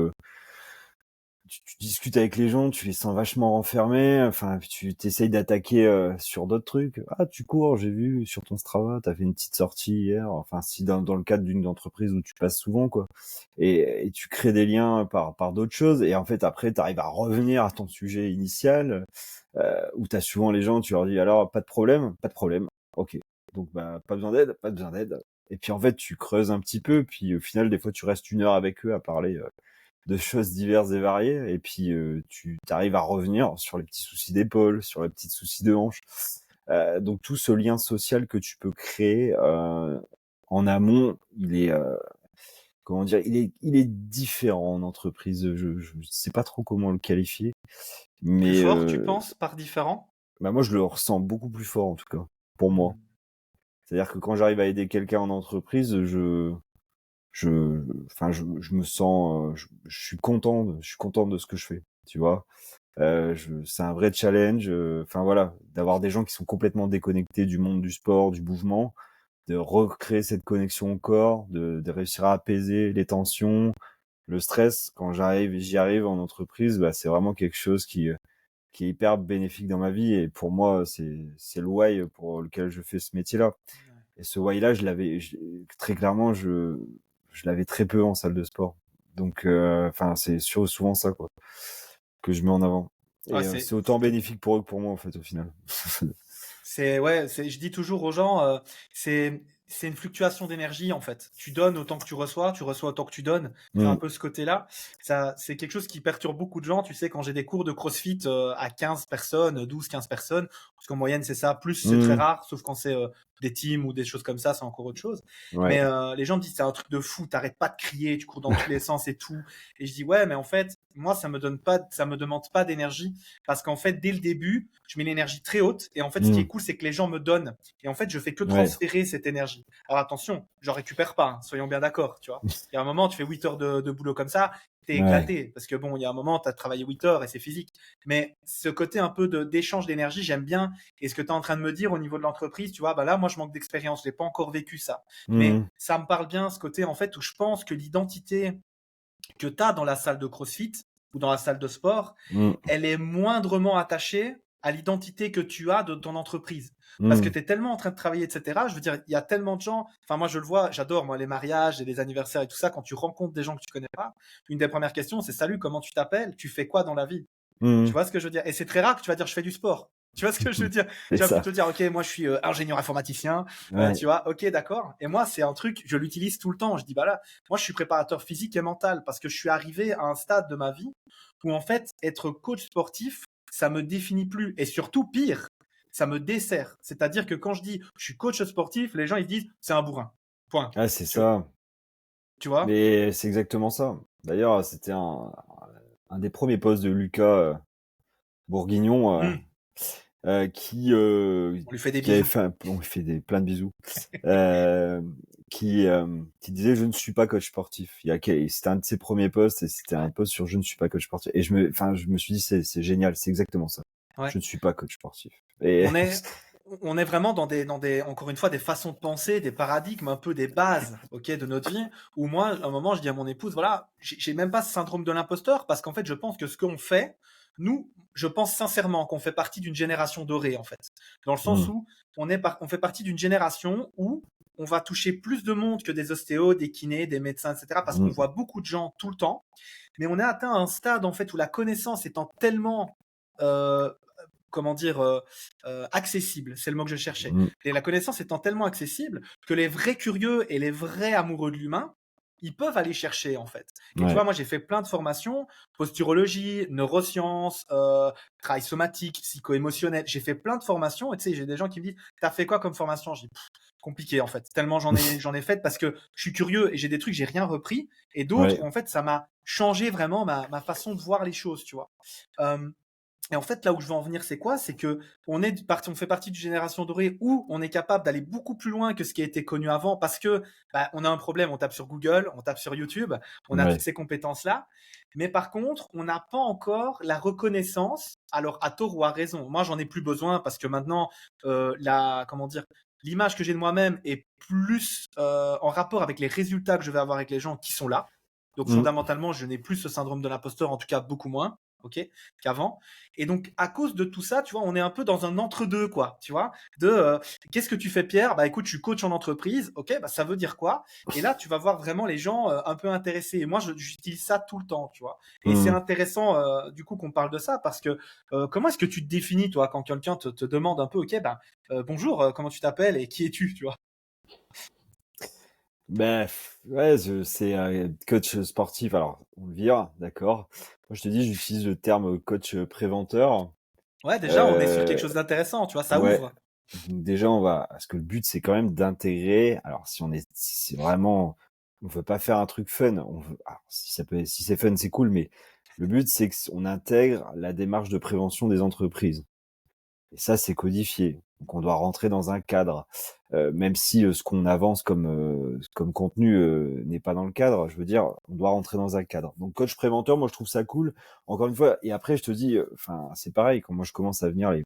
tu discutes avec les gens, tu les sens vachement renfermés, enfin, tu t'essayes d'attaquer, sur d'autres trucs. «Ah, tu cours, j'ai vu sur ton Strava, tu as fait une petite sortie hier», enfin, si dans le cadre d'une entreprise où tu passes souvent, quoi. Et tu crées des liens par d'autres choses et en fait, après, tu arrives à revenir à ton sujet initial, où tu as souvent les gens, tu leur dis: «Alors, pas de problème?» «Pas de problème». «OK». Donc bah, pas besoin d'aide? Pas besoin d'aide. Et puis, en fait, tu creuses un petit peu, puis au final, des fois, tu restes 1 heure avec eux à parler, de choses diverses et variées et puis, tu arrives à revenir sur les petits soucis d'épaule, sur les petits soucis de hanche. Donc tout ce lien social que tu peux créer, en amont, comment dire? Il est différent en entreprise, je sais pas trop comment le qualifier, Plus mais, fort, tu penses, par différent? bah, moi je le ressens beaucoup plus fort en tout cas, pour moi. Hmm. C'est-à-dire que quand j'arrive à aider quelqu'un en entreprise, je me sens, je suis content de ce que je fais, tu vois. C'est un vrai challenge. Enfin voilà, d'avoir des gens qui sont complètement déconnectés du monde du sport, du mouvement, de recréer cette connexion au corps, de réussir à apaiser les tensions, le stress. Quand j'y arrive en entreprise, bah, c'est vraiment quelque chose qui est hyper bénéfique dans ma vie. Et pour moi, c'est le why pour lequel je fais ce métier-là. Et ce why-là, très clairement, je l'avais très peu en salle de sport. Donc, enfin, c'est souvent ça, quoi, que je mets en avant. Ouais, Et c'est autant bénéfique pour eux que pour moi, en fait, au final. je dis toujours aux gens, c'est une fluctuation d'énergie en fait. Tu donnes autant que tu reçois autant que tu donnes. C'est un Mm. peu ce côté-là. Ça, c'est quelque chose qui perturbe beaucoup de gens. Tu sais, quand j'ai des cours de CrossFit à 15 personnes, 12, 15 personnes, parce qu'en moyenne c'est ça, plus c'est très Mm. rare, sauf quand c'est des teams ou des choses comme ça, c'est encore autre chose. Ouais. Mais les gens me disent c'est un truc de fou, t'arrêtes pas de crier, tu cours dans tous les sens et tout. Et je dis ouais, mais en fait, moi ça me demande pas d'énergie parce qu'en fait dès le début, je mets l'énergie très haute et en fait ce qui est Mm. cool c'est que les gens me donnent et en fait je fais que Ouais. transférer cette énergie. Alors attention, j'en récupère pas, hein, soyons bien d'accord, tu vois. Il y a un moment tu fais 8 heures de boulot comme ça, t'es Ouais. éclaté parce que bon, il y a un moment tu as travaillé 8 heures et c'est physique. Mais ce côté un peu d'échange d'énergie, j'aime bien. Et ce que tu es en train de me dire au niveau de l'entreprise, tu vois, bah là moi je manque d'expérience, j'ai pas encore vécu ça. Mais Mm. ça me parle bien ce côté en fait où je pense que l'identité que tu as dans la salle de CrossFit ou dans la salle de sport, Mm. elle est moindrement attachée à l'identité que tu as de ton entreprise. Parce que Mm. tu es tellement en train de travailler, etc. Je veux dire, il y a tellement de gens. Enfin, moi, je le vois, j'adore, moi, les mariages et les anniversaires et tout ça. Quand tu rencontres des gens que tu connais pas, une des premières questions, c'est salut, comment tu t'appelles? Tu fais quoi dans la vie? Tu Mm. vois ce que je veux dire? Et c'est très rare que tu vas dire je fais du sport. Tu vois ce que je veux dire? C'est Tu vas ça. plutôt dire ok, moi je suis ingénieur informaticien, Ouais. tu vois, ok, d'accord. Et moi c'est un truc, je l'utilise tout le temps. Je dis bah là, moi je suis préparateur physique et mental parce que je suis arrivé à un stade de ma vie où en fait être coach sportif, ça me définit plus et surtout pire, ça me dessert. C'est-à-dire que quand je dis je suis coach sportif, les gens ils se disent c'est un bourrin. Point. Ah, c'est Tu, ça. tu vois? Mais c'est exactement ça. D'ailleurs, c'était un des premiers posts de Lucas Bourguignon Hmm. qui On lui fait des qui avait bisous. fait on lui fait plein de bisous euh, qui disait je ne suis pas coach sportif. C'était un de ses premiers posts et c'était un Ouais. post sur je ne suis pas coach sportif et je me suis dit c'est génial, c'est exactement ça. Ouais. Je ne suis pas coach sportif. Et On est, on est vraiment encore une fois, des façons de penser, des paradigmes, un peu des bases, ok, de notre vie. Où moi, à un moment, je dis à mon épouse, voilà, j'ai même pas ce syndrome de l'imposteur parce qu'en fait, je pense que ce qu'on fait, nous, je pense sincèrement qu'on fait partie d'une génération dorée, en fait, dans le sens Hmm. où on fait partie d'une génération où on va toucher plus de monde que des ostéos, des kinés, des médecins, etc. Parce qu'on Hmm. voit beaucoup de gens tout le temps. Mais on est atteint un stade en fait où la connaissance étant tellement euh, comment dire, accessible, c'est le mot que je cherchais. Hmm. Et la connaissance étant tellement accessible que les vrais curieux et les vrais amoureux de l'humain, ils peuvent aller chercher en fait. Et tu Ouais. vois, moi j'ai fait plein de formations, posturologie, neurosciences, travail somatique, psycho-émotionnel. J'ai fait plein de formations et tu sais, j'ai des gens qui me disent, t'as fait quoi comme formation? Je dis, compliqué en fait. Tellement j'en ai fait parce que je suis curieux et j'ai des trucs, j'ai rien repris. Et d'autres, Ouais. en fait, ça m'a changé vraiment ma façon de voir les choses, tu vois. Euh, et en fait, là où je veux en venir, c'est quoi? C'est que on fait partie d'une génération dorée où on est capable d'aller beaucoup plus loin que ce qui a été connu avant parce que bah, on a un problème, on tape sur Google, on tape sur YouTube, on a toutes Ouais. ces compétences-là. Mais par contre, on n'a pas encore la reconnaissance, alors à tort ou à raison. Moi, j'en ai plus besoin parce que maintenant, comment dire, l'image que j'ai de moi-même est plus en rapport avec les résultats que je vais avoir avec les gens qui sont là. Donc Hmm. fondamentalement, je n'ai plus ce syndrome de l'imposteur, en tout cas beaucoup moins, ok, qu'avant. Et donc, à cause de tout ça, tu vois, on est un peu dans un entre-deux, quoi, tu vois, qu'est-ce que tu fais, Pierre? Bah écoute, je suis coach en entreprise, ok, bah ça veut dire quoi? Et là, tu vas voir vraiment les gens un peu intéressés. Et moi, j'utilise ça tout le temps, tu vois. Et c'est Hmm. intéressant, du coup, qu'on parle de ça, parce que comment est-ce que tu te définis, toi, quand quelqu'un te demande un peu, ok, bah bonjour, comment tu t'appelles et qui es-tu, tu vois? Ben, ouais, c'est un coach sportif. Alors, on le vire, d'accord. Moi, je te dis, j'utilise le terme coach préventeur. Ouais, déjà, on est sur quelque Euh, chose d'intéressant, tu vois, ça ouais. ouvre. Donc déjà, parce que le but, c'est quand même d'intégrer. Alors, si c'est vraiment, on veut pas faire un truc fun. Alors, si c'est fun, c'est cool, mais le but, c'est qu'on intègre la démarche de prévention des entreprises. Et ça, c'est codifié. Donc on doit rentrer dans un cadre. Même si ce qu'on avance comme contenu n'est pas dans le cadre, je veux dire, on doit rentrer dans un cadre. Donc coach préventeur, moi je trouve ça cool. Encore une fois, et après je te dis, enfin c'est pareil, quand moi je commence à venir les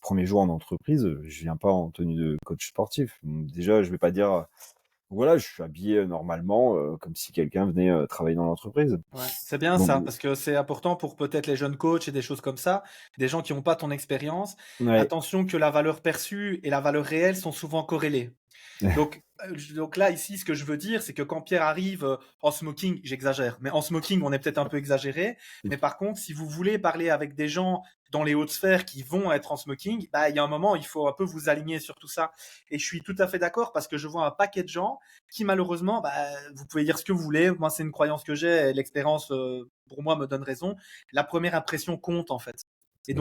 premiers jours en entreprise, je viens pas en tenue de coach sportif. Donc, déjà, je vais pas dire, voilà, je suis habillé normalement, comme si quelqu'un venait travailler dans l'entreprise. Ouais, c'est bien Donc ça, parce que c'est important pour peut-être les jeunes coachs et des choses comme ça, des gens qui n'ont pas ton expérience. ouais, Attention que la valeur perçue et la valeur réelle sont souvent corrélées. Donc là, ici, ce que je veux dire, c'est que quand Pierre arrive en smoking, j'exagère, mais en smoking, on est peut-être un peu exagéré. Mais par contre, si vous voulez parler avec des gens dans les hautes sphères qui vont être en smoking, bah, il y a un moment, il faut un peu vous aligner sur tout ça. Et je suis tout à fait d'accord parce que je vois un paquet de gens qui, malheureusement, bah, vous pouvez dire ce que vous voulez. Moi, c'est une croyance que j'ai et l'expérience, pour moi, me donne raison. La première impression compte, en fait. Et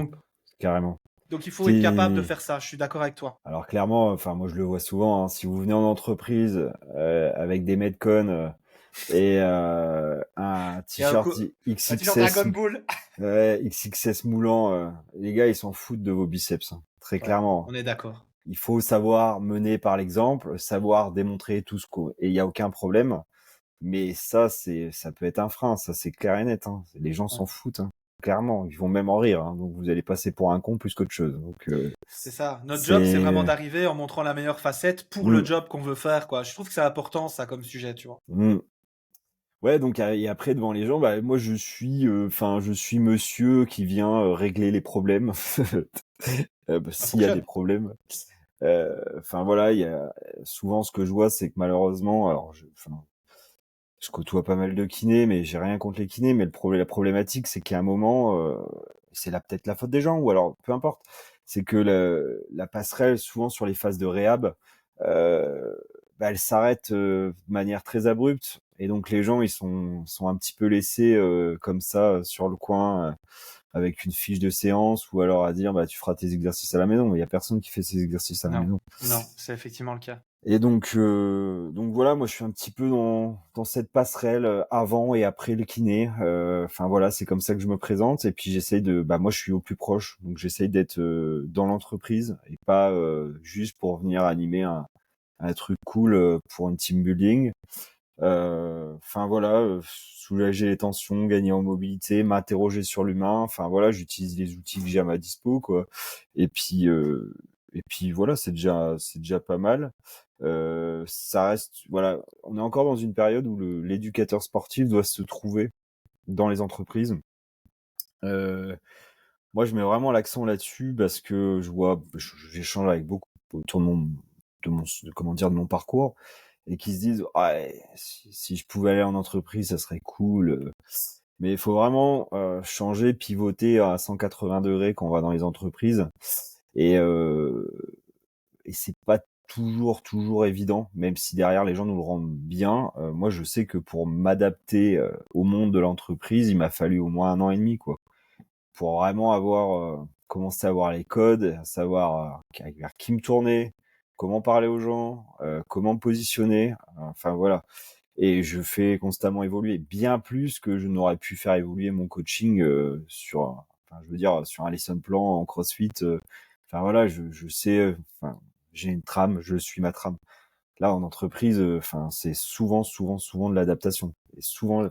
carrément. donc il faut être capable de Qui faire ça. Je suis d'accord avec toi. Alors clairement, enfin moi je le vois souvent, hein, si vous venez en entreprise avec des Metcon et un Et un, t-shirt un t-shirt XXS, Dragon Ball. ouais, XXS moulant, les gars ils s'en foutent de vos biceps, hein, très Ouais, clairement. on est d'accord. Il faut savoir mener par l'exemple, savoir démontrer tout ce qu'on... Et il n'y a aucun problème, mais ça peut être un frein, ça c'est clair et net, hein. Les gens Ouais. s'en foutent, hein, clairement, ils vont même en rire, hein, donc vous allez passer pour un con plus qu'autre chose. Donc C'est ça. Notre job, c'est vraiment c'est... d'arriver en montrant la meilleure facette pour le Mm, job qu'on veut faire, quoi. Je trouve que c'est important, ça, comme sujet, tu vois. mm. Ouais, donc et après devant les gens, bah moi je suis monsieur qui vient régler les problèmes, Ça s'il y a des fonctionne. problèmes. Enfin voilà, il y a souvent ce que je vois, c'est que malheureusement, je côtoie pas mal de kinés, mais j'ai rien contre les kinés, mais la problématique, c'est qu'à un moment, c'est là peut-être la faute des gens, ou alors peu importe, c'est que la passerelle, souvent sur les phases de réhab, euh, bah, elle s'arrête de manière très abrupte, et donc les gens, sont un petit peu laissés comme ça sur le coin, avec une fiche de séance, ou alors à dire, bah tu feras tes exercices à la maison. Il y a personne qui fait ses exercices à la Non, maison. non, c'est effectivement le cas. Et donc voilà, moi je suis un petit peu dans cette passerelle avant et après le kiné. Enfin voilà, c'est comme ça que je me présente. Et puis j'essaye bah moi je suis au plus proche, donc j'essaye d'être dans l'entreprise et pas juste pour venir animer un truc cool pour une team building. Enfin voilà, soulager les tensions, gagner en mobilité, m'interroger sur l'humain. Enfin voilà, j'utilise les outils que j'ai à ma dispo, quoi. Et puis euh, et puis voilà, c'est déjà pas mal. Ça reste, voilà, on est encore dans une période où l'éducateur sportif doit se trouver dans les entreprises. Euh, Moi, je mets vraiment l'accent là-dessus parce que j'échange avec beaucoup autour comment dire, de mon parcours, et qui se disent, ouais, si je pouvais aller en entreprise, ça serait cool. Mais il faut vraiment changer, pivoter à 180 degrés quand on va dans les entreprises. Et, euh, et c'est pas toujours évident, même si derrière les gens nous le rendent bien. Moi, je sais que pour m'adapter au monde de l'entreprise, il m'a fallu au moins 1 an et demi, quoi, pour vraiment avoir commencé à voir les codes, à savoir vers qui me tourner, comment parler aux gens, comment me positionner. Enfin voilà. Et je fais constamment évoluer bien plus que je n'aurais pu faire évoluer mon coaching enfin, je veux dire, sur un lesson plan en CrossFit. Enfin voilà, je sais, enfin, j'ai une trame, je suis ma trame. Là, en entreprise, enfin, c'est souvent de l'adaptation. Et souvent,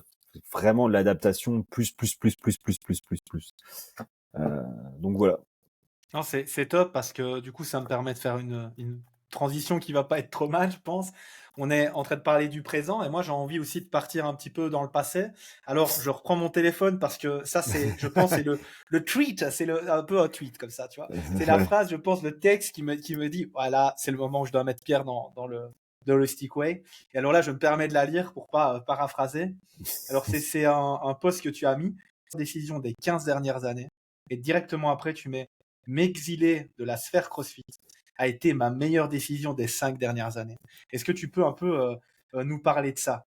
vraiment de l'adaptation plus. Euh, donc voilà. Non, c'est top parce que du coup, ça me permet de faire une transition qui va pas être trop mal, je pense. On est en train de parler du présent et moi, j'ai envie aussi de partir un petit peu dans le passé. Alors, je reprends mon téléphone parce que ça, je pense, c'est le tweet, c'est un peu un tweet comme ça, tu vois. C'est la phrase, je pense, le texte qui me dit, voilà, c'est le moment où je dois mettre Pierre dans le Stickway. Et alors là, je me permets de la lire pour pas paraphraser. Alors, c'est un post que tu as mis, décision des 15 dernières années. Et directement après, tu mets m'exiler de la sphère CrossFit a été ma meilleure décision des 5 dernières années. Est-ce que tu peux un peu nous parler de ça?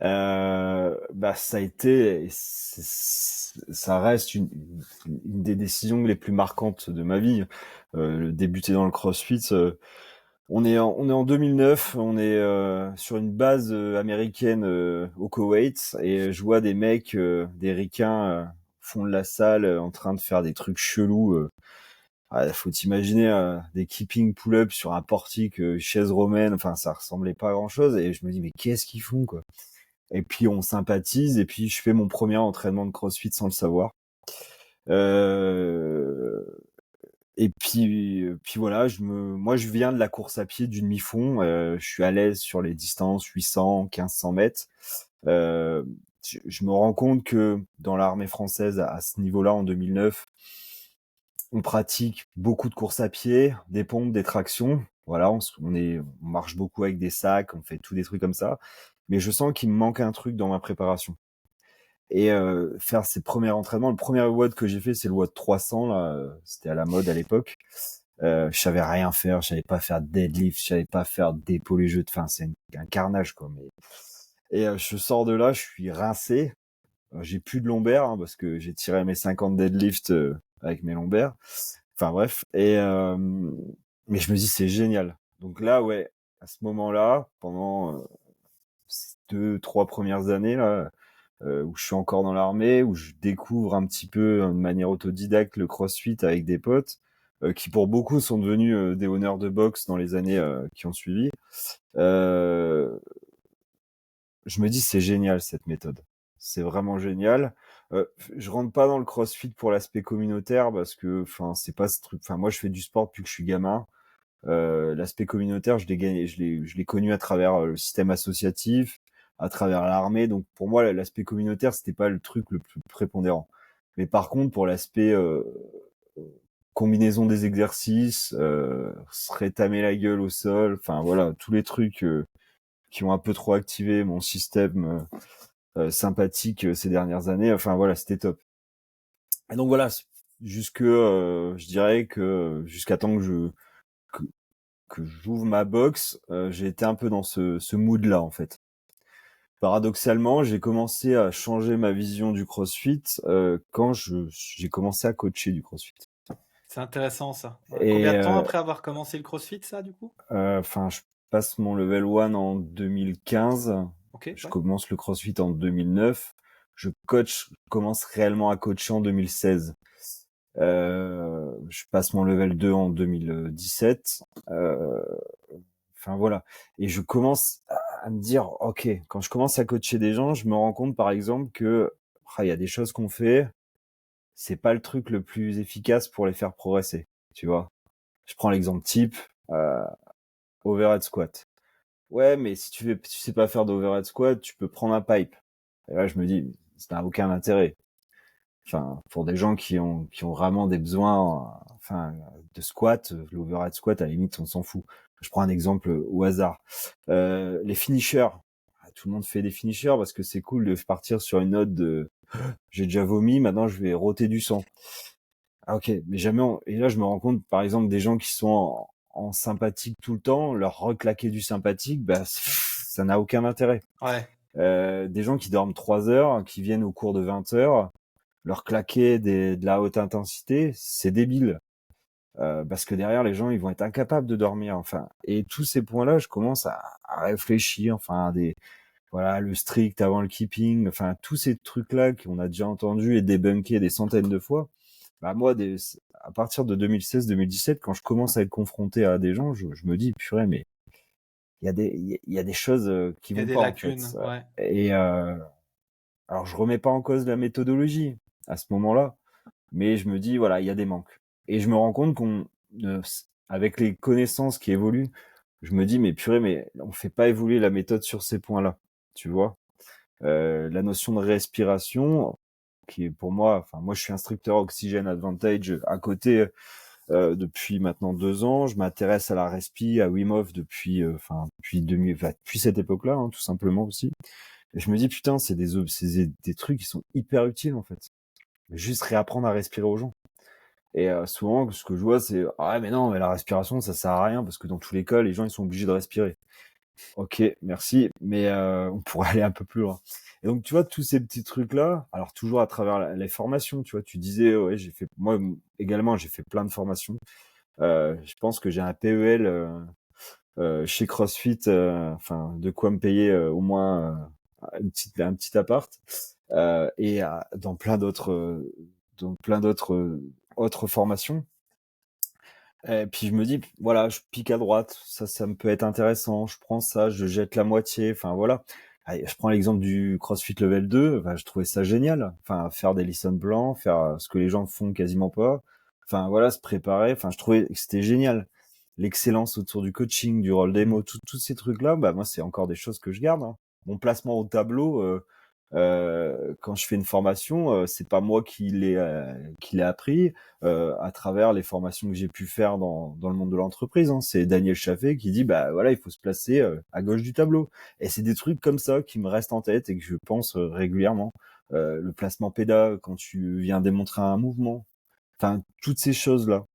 Bah ça a été, ça reste une des décisions les plus marquantes de ma vie. Débuter dans le CrossFit, on est en 2009, on est sur une base américaine au Koweït, et je vois des mecs, des ricains, fond de la salle, en train de faire des trucs chelous. faut t'imaginer des keeping pull-up sur un portique, chaise romaine, enfin ça ressemblait pas à grand-chose et je me dis mais qu'est-ce qu'ils font quoi? Et puis on sympathise et puis je fais mon premier entraînement de CrossFit sans le savoir. Euh, et puis voilà, moi je viens de la course à pied du demi-fond, je suis à l'aise sur les distances 800, 1500 mètres. Euh, je me rends compte que dans l'armée française à ce niveau-là en 2009, on pratique beaucoup de courses à pied, des pompes, des tractions. Voilà, on marche beaucoup avec des sacs, on fait tous des trucs comme ça. Mais je sens qu'il me manque un truc dans ma préparation. Et faire ces premiers entraînements, le premier WOD que j'ai fait, c'est le WOD 300 là, c'était à la mode à l'époque. Je savais rien faire, je savais pas faire de deadlift, je savais pas faire d'épaule jeux de fin, c'est un carnage quoi. Et je sors de là, je suis rincé. J'ai plus de lombaires hein, parce que j'ai tiré mes 50 deadlifts avec mes lombaires. Enfin bref, mais je me dis c'est génial. Donc là ouais, à ce moment-là, pendant ces 2, 3 premières années là, où je suis encore dans l'armée, où je découvre un petit peu de manière autodidacte le CrossFit avec des potes, qui pour beaucoup sont devenus des honneurs de boxe dans les années qui ont suivi. Euh, je me dis c'est génial cette méthode. C'est vraiment génial. Je rentre pas dans le CrossFit pour l'aspect communautaire parce que, enfin, c'est pas ce truc. Enfin, moi, je fais du sport depuis que je suis gamin. L'aspect communautaire, je l'ai gagné, je l'ai connu à travers le système associatif, à travers l'armée. Donc, pour moi, l'aspect communautaire, c'était pas le truc le plus prépondérant. Mais par contre, pour l'aspect combinaison des exercices, se rétamer la gueule au sol, enfin voilà, tous les trucs qui ont un peu trop activé mon système sympathique ces dernières années. Enfin voilà, c'était top. Et donc voilà, je dirais que jusqu'à temps que, que j'ouvre ma box, j'ai été un peu dans ce mood-là en fait. Paradoxalement, j'ai commencé à changer ma vision du CrossFit quand j'ai commencé à coacher du CrossFit. C'est intéressant ça. Ouais. Et Combien de temps après avoir commencé le CrossFit, ça, du coup? enfin, je passe mon level 1 en 2015. Ok, Je ouais. commence le CrossFit en 2009. Je commence réellement à coacher en 2016. Je passe mon level 2 en 2017. Enfin voilà. Et je commence à me dire, ok, quand je commence à coacher des gens, je me rends compte par exemple que il y a des choses qu'on fait, c'est pas le truc le plus efficace pour les faire progresser. Tu vois. Je prends l'exemple type, euh, overhead squat. Ouais, mais si tu sais pas faire d'overhead squat, tu peux prendre un pipe. Et là, je me dis, ça n'a aucun intérêt. Enfin, pour des gens qui ont vraiment des besoins, enfin, de squat, l'overhead squat, à la limite, on s'en fout. Je prends un exemple au hasard. Les finishers. Tout le monde fait des finishers parce que c'est cool de partir sur une note de j'ai déjà vomi, maintenant je vais roter du sang. Ah ok, mais et là je me rends compte par exemple des gens qui sont en sympathique tout le temps, leur reclaquer du sympathique, bah ça n'a aucun intérêt. Ouais. Des gens qui dorment 3 heures, qui viennent au cours de 20 heures, leur claquer de la haute intensité, c'est débile. Parce que derrière les gens ils vont être incapables de dormir. Enfin, et tous ces points-là, je commence à réfléchir. Enfin, voilà, le strict avant le keeping. Enfin, tous ces trucs-là qu'on a déjà entendus et débunkés des centaines de fois. Bah moi, à partir de 2016-2017, quand je commence à être confronté à des gens, je me dis purée, mais il y a des choses qui Il y a vont des pas en fait. lacunes, ouais. Et alors je remets pas en cause la méthodologie à ce moment-là, mais je me dis voilà, il y a des manques. Et je me rends compte euh, avec les connaissances qui évoluent, je me dis mais purée, mais on fait pas évoluer la méthode sur ces points-là, tu vois. La notion de respiration, qui est pour moi, enfin moi je suis instructeur Oxygen Advantage à côté depuis maintenant 2 ans. Je m'intéresse à la respi, à Wim Hof depuis cette époque-là, hein, tout simplement aussi. Et je me dis putain, c'est des trucs qui sont hyper utiles en fait. Juste réapprendre à respirer aux gens. Et souvent, ce que je vois, c'est ah mais non, mais la respiration, ça sert à rien parce que dans tous les cas, les gens ils sont obligés de respirer. Ok, merci, mais on pourrait aller un peu plus loin. Et donc, tu vois, tous ces petits trucs-là, alors toujours à travers les formations, tu vois, tu disais, ouais, moi également, j'ai fait plein de formations. Je pense que j'ai un PEL chez CrossFit, enfin, de quoi me payer au moins un petit appart, et dans plein d'autres autres formations. Et puis je me dis, voilà, je pique à droite, ça me peut être intéressant. Je prends ça, je jette la moitié. Enfin voilà. Allez, je prends l'exemple du CrossFit Level 2. Enfin, je trouvais ça génial. Enfin, faire des lessons blancs, faire ce que les gens font quasiment pas. Enfin voilà, se préparer. Enfin, je trouvais que c'était génial. L'excellence autour du coaching, du rôle Mmh. démo, tous ces trucs-là, bah moi c'est encore des choses que je garde, hein. Mon placement au tableau, quand je fais une formation, c'est pas moi qui l'ai appris à travers les formations que j'ai pu faire dans le monde de l'entreprise, hein. C'est Daniel Chaffé qui dit bah voilà, il faut se placer à gauche du tableau. Et c'est des trucs comme ça qui me restent en tête et que je pense régulièrement. Le placement pédale quand tu viens démontrer un mouvement. Enfin, toutes ces choses-là.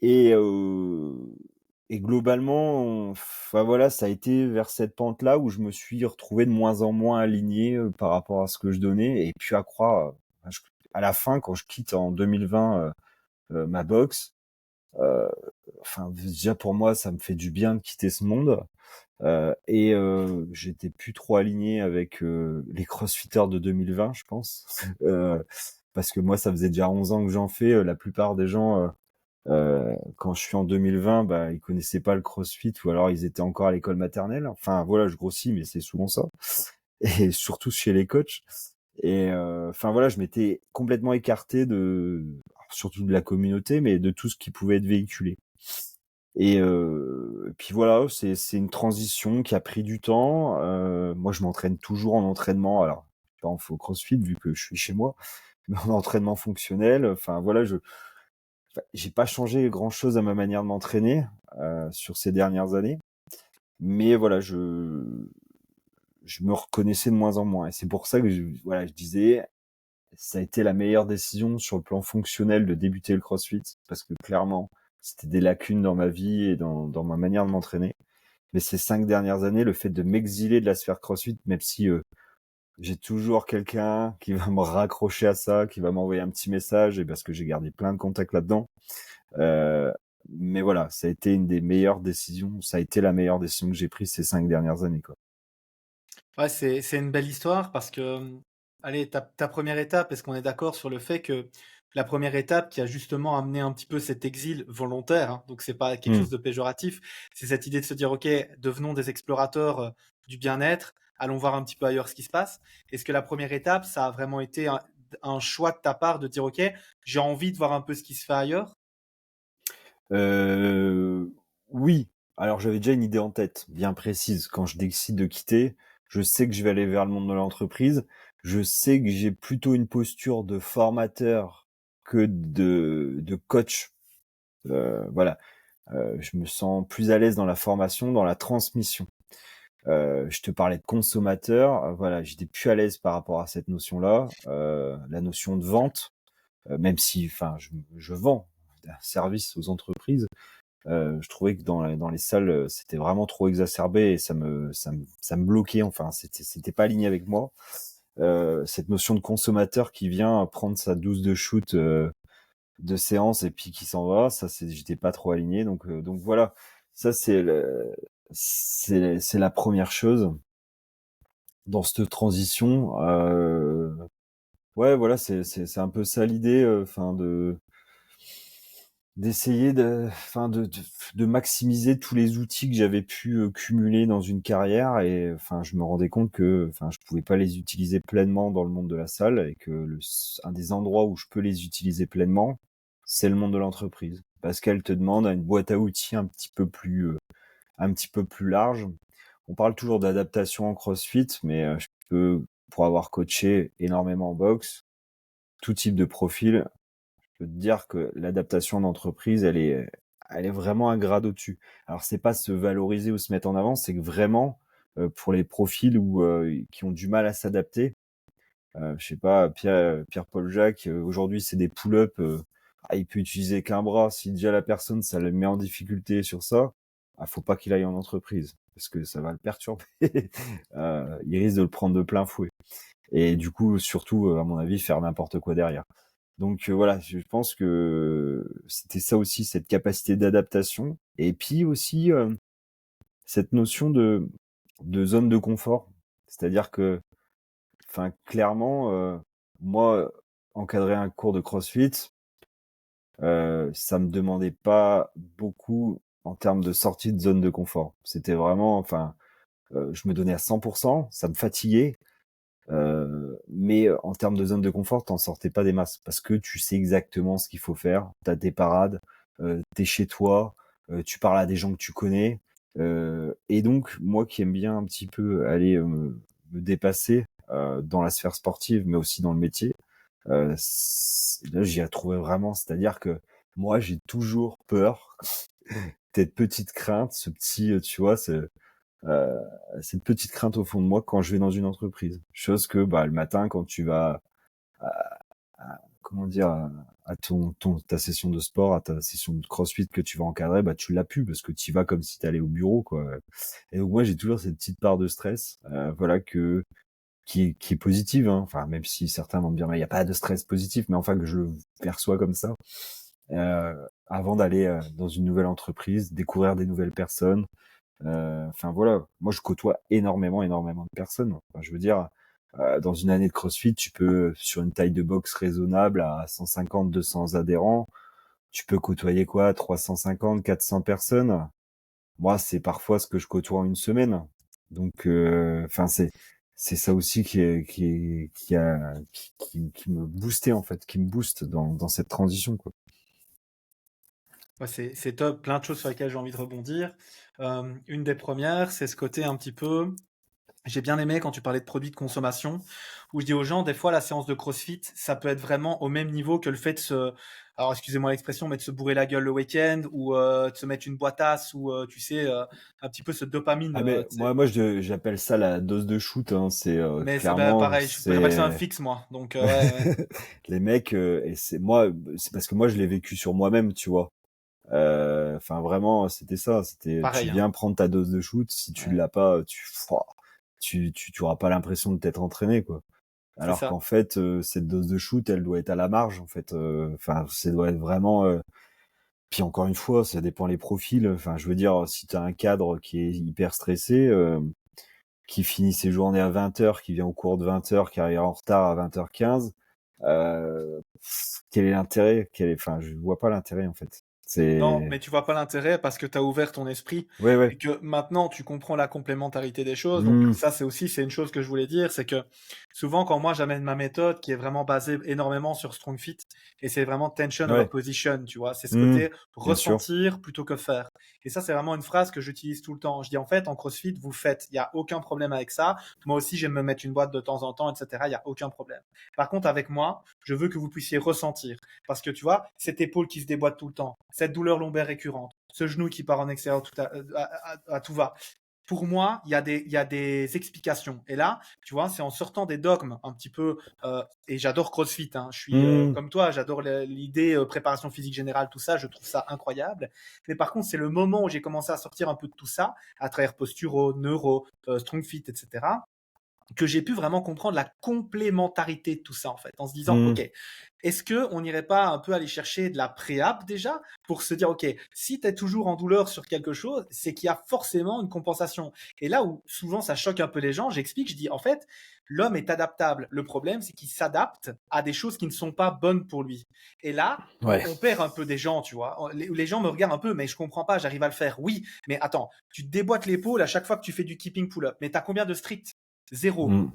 Et, euh, et globalement, enfin voilà, ça a été vers cette pente-là où je me suis retrouvé de moins en moins aligné par rapport à ce que je donnais. Et puis à croire, à la fin, quand je quitte en 2020 ma box, euh, enfin déjà pour moi, ça me fait du bien de quitter ce monde. J'étais plus trop aligné avec les crossfitters de 2020, je pense. Parce que moi, ça faisait déjà 11 ans que j'en fais. La plupart des gens quand je suis en 2020, bah, ils connaissaient pas le CrossFit ou alors ils étaient encore à l'école maternelle. Enfin, voilà, je grossis, mais c'est souvent ça. Et surtout chez les coachs. Enfin voilà, je m'étais complètement écarté surtout de la communauté, mais de tout ce qui pouvait être véhiculé. Et puis voilà, c'est une transition qui a pris du temps. Moi, je m'entraîne toujours en entraînement. Alors, pas en faux CrossFit vu que je suis chez moi, mais en entraînement fonctionnel. Enfin voilà, j'ai pas changé grand-chose à ma manière de m'entraîner sur ces dernières années, mais voilà, je me reconnaissais de moins en moins. Et c'est pour ça que voilà, je disais, ça a été la meilleure décision sur le plan fonctionnel de débuter le CrossFit, parce que clairement, c'était des lacunes dans ma vie et dans ma manière de m'entraîner. Mais ces 5 dernières années, le fait de m'exiler de la sphère CrossFit, même si j'ai toujours quelqu'un qui va me raccrocher à ça, qui va m'envoyer un petit message, et parce que j'ai gardé plein de contacts là-dedans. Euh, mais voilà, ça a été une des meilleures décisions. Ça a été la meilleure décision que j'ai prise ces 5 dernières années, quoi. Ouais, c'est une belle histoire parce que, allez, ta première étape, est-ce qu'on est d'accord sur le fait que la première étape qui a justement amené un petit peu cet exil volontaire, hein, donc c'est pas quelque Hmm. chose de péjoratif, c'est cette idée de se dire, OK, devenons des explorateurs du bien-être, allons voir un petit peu ailleurs ce qui se passe. Est-ce que la première étape, ça a vraiment été un choix de ta part de dire, OK, j'ai envie de voir un peu ce qui se fait ailleurs? Euh, oui. Alors j'avais déjà une idée en tête, bien précise. Quand je décide de quitter, je sais que je vais aller vers le monde de l'entreprise. Je sais que j'ai plutôt une posture de formateur que de coach. Voilà. Je me sens plus à l'aise dans la formation, dans la transmission. Je te parlais de consommateur, voilà, j'étais plus à l'aise par rapport à cette notion-là, la notion de vente, même si, enfin, je vends un service aux entreprises. Je trouvais que dans les salles, c'était vraiment trop exacerbé et ça me bloquait. Enfin, c'était pas aligné avec moi. Cette notion de consommateur qui vient prendre sa dose de shoot de séance et puis qui s'en va, ça, j'étais pas trop aligné. Donc voilà, ça c'est la première chose dans cette transition. Ouais, voilà, c'est un peu ça l'idée, enfin d'essayer de maximiser tous les outils que j'avais pu cumuler dans une carrière. Et enfin, je me rendais compte que enfin, je pouvais pas les utiliser pleinement dans le monde de la salle et que un des endroits où je peux les utiliser pleinement, c'est le monde de l'entreprise, parce qu'elle te demande une boîte à outils un petit peu plus large. On parle toujours d'adaptation en CrossFit, mais je peux, pour avoir coaché énormément en boxe, tout type de profil, je peux te dire que l'adaptation d'entreprise, elle est vraiment un grade au-dessus. Alors, c'est pas se valoriser ou se mettre en avant, c'est que vraiment, pour les profils qui ont du mal à s'adapter, je sais pas, Pierre-Paul Jacques, aujourd'hui, c'est des pull-ups, il peut utiliser qu'un bras. Si déjà la personne, ça le met en difficulté sur ça, faut pas qu'il aille en entreprise, parce que ça va le perturber. Il risque de le prendre de plein fouet. Et du coup, surtout, à mon avis, faire n'importe quoi derrière. Donc voilà, je pense que c'était ça aussi, cette capacité d'adaptation. Et puis aussi, cette notion de zone de confort. C'est-à-dire que, enfin, clairement, moi, encadrer un cours de CrossFit, Ça me demandait pas beaucoup en termes de sortie de zone de confort. C'était vraiment, enfin, je me donnais à 100%, ça me fatiguait, mais en termes de zone de confort, t'en sortais pas des masses parce que tu sais exactement ce qu'il faut faire. T'as tes parades, t'es chez toi, tu parles à des gens que tu connais, et donc moi qui aime bien un petit peu aller me dépasser dans la sphère sportive, mais aussi dans le métier, là j'y ai trouvé vraiment. C'est-à-dire que moi j'ai toujours peur, cette petite crainte, ce petit, tu vois, euh, cette petite crainte au fond de moi quand je vais dans une entreprise. Chose que bah, le matin, quand tu vas, comment dire, à ta session de sport, à ta session de CrossFit que tu vas encadrer, bah tu l'as plus parce que tu y vas comme si tu allais au bureau, quoi. Et donc moi j'ai toujours cette petite part de stress, voilà qui est positive, hein. Enfin même si certains vont me dire mais il y a pas de stress positif, mais enfin que je le perçois comme ça. Avant d'aller dans une nouvelle entreprise, découvrir des nouvelles personnes. Enfin voilà, moi je côtoie énormément de personnes. Enfin, je veux dire, dans une année de CrossFit, tu peux, sur une taille de box raisonnable à 150, 200 adhérents, tu peux côtoyer quoi, 350, 400 personnes. Moi, c'est parfois ce que je côtoie en une semaine. Donc, enfin, c'est ça aussi qui me boostait en fait, qui me booste dans cette transition, quoi. Ouais, c'est top, plein de choses sur lesquelles j'ai envie de rebondir. Une des premières, c'est ce côté un petit peu. J'ai bien aimé quand tu parlais de produits de consommation, où je dis aux gens, des fois, la séance de CrossFit, ça peut être vraiment au même niveau que le fait de se, alors excusez-moi l'expression, mais de se bourrer la gueule le week-end ou de se mettre une boîtasse ou tu sais, un petit peu ce dopamine. Ah mais Tu sais. j'appelle ça la dose de shoot, hein. C'est Mais c'est bah, clairement pareil, j'appelle ça un c'est fixe, moi. Donc, ouais, ouais, les mecs, et c'est moi, c'est parce que moi je l'ai vécu sur moi-même, tu vois. Enfin vraiment, c'était ça. C'était tu pareil, hein. viens prendre ta dose de shoot. Si tu Ouais, l'as pas, tu auras pas l'impression de t'être entraîné, quoi. c'est Alors ça. qu'en fait, cette dose de shoot, elle doit être à la marge, en fait. Enfin, ça doit être vraiment. Puis encore une fois, ça dépend les profils. Enfin, je veux dire, si t'as un cadre qui est hyper stressé, qui finit ses journées à 20h, qui vient au cours de 20h, qui arrive en retard à 20h15, quel est l'intérêt? Enfin, je vois pas l'intérêt, en fait. Non, C'est mais tu vois pas l'intérêt parce que tu as ouvert ton esprit ouais, ouais. et que maintenant tu comprends la complémentarité des choses. Donc Mmh. ça, c'est une chose que je voulais dire, c'est que souvent quand moi j'amène ma méthode qui est vraiment basée énormément sur Strong Fit et c'est vraiment tension over Ouais. position, tu vois, c'est ce Mmh. côté Bien sûr. ressentir plutôt que faire. Et ça, c'est vraiment une phrase que j'utilise tout le temps. Je dis en fait en CrossFit, vous faites, il y a aucun problème avec ça. Moi aussi, j'aime me mettre une boîte de temps en temps, etc. Il y a aucun problème. Par contre, avec moi, je veux que vous puissiez ressentir. Parce que tu vois, cette épaule qui se déboîte tout le temps, cette douleur lombaire récurrente, ce genou qui part en extérieur à tout va. Pour moi, il y a des explications. Et là, tu vois, c'est en sortant des dogmes un petit peu. Et j'adore CrossFit. Hein, je suis Mmh. comme toi, j'adore l'idée préparation physique générale, tout ça. Je trouve ça incroyable. Mais par contre, c'est le moment où j'ai commencé à sortir un peu de tout ça, à travers posturo, neuro, strong fit, etc., que j'ai pu vraiment comprendre la complémentarité de tout ça en fait, en se disant Mmh. ok, est-ce que on n'irait pas un peu aller chercher de la préap déjà pour se dire ok, si tu es toujours en douleur sur quelque chose, c'est qu'il y a forcément une compensation. Et là où souvent ça choque un peu les gens, j'explique, je dis en fait l'homme est adaptable. Le problème c'est qu'il s'adapte à des choses qui ne sont pas bonnes pour lui. Et là Ouais. on perd un peu des gens, tu vois. Les gens me regardent un peu, mais je comprends pas, j'arrive à le faire. Oui, mais attends, tu te déboîtes l'épaule à chaque fois que tu fais du keeping pull-up. Mais tu as combien de strict? Zéro. Mmh.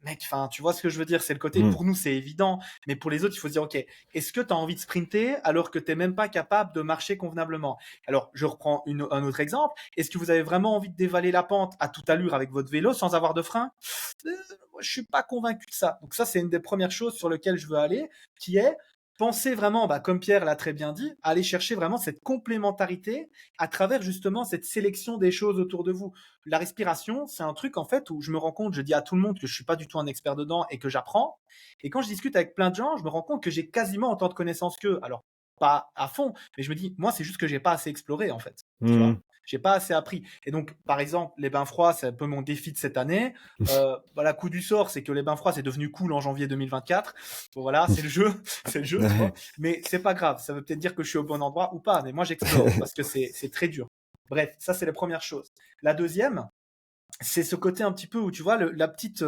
Mec, enfin, tu vois ce que je veux dire, c'est le côté, Mmh. pour nous, c'est évident, mais pour les autres, il faut se dire, OK, est-ce que tu as envie de sprinter alors que tu n'es même pas capable de marcher convenablement? Alors, je reprends un autre exemple. Est-ce que vous avez vraiment envie de dévaler la pente à toute allure avec votre vélo sans avoir de frein? Moi, je suis pas convaincu de ça. Donc ça, c'est une des premières choses sur lesquelles je veux aller, qui est penser vraiment, bah, comme Pierre l'a très bien dit, aller chercher vraiment cette complémentarité à travers justement cette sélection des choses autour de vous. La respiration, c'est un truc en fait où je me rends compte, je dis à tout le monde que je suis pas du tout un expert dedans et que j'apprends. Et quand je discute avec plein de gens, je me rends compte que j'ai quasiment autant de connaissances qu'eux. Alors pas à fond, mais je me dis, moi, c'est juste que j'ai pas assez exploré en fait. Tu vois, Mmh. j'ai pas assez appris. Et donc, par exemple, les bains froids, c'est un peu mon défi de cette année. Bah, la coup du sort, c'est que les bains froids, c'est devenu cool en janvier 2024. Bon, voilà, c'est le jeu, c'est le jeu, tu vois. Ouais. Mais c'est pas grave. Ça veut peut-être dire que je suis au bon endroit ou pas. Mais moi, j'explore parce que c'est très dur. Bref, ça, c'est la première chose. La deuxième, c'est ce côté un petit peu où tu vois la petite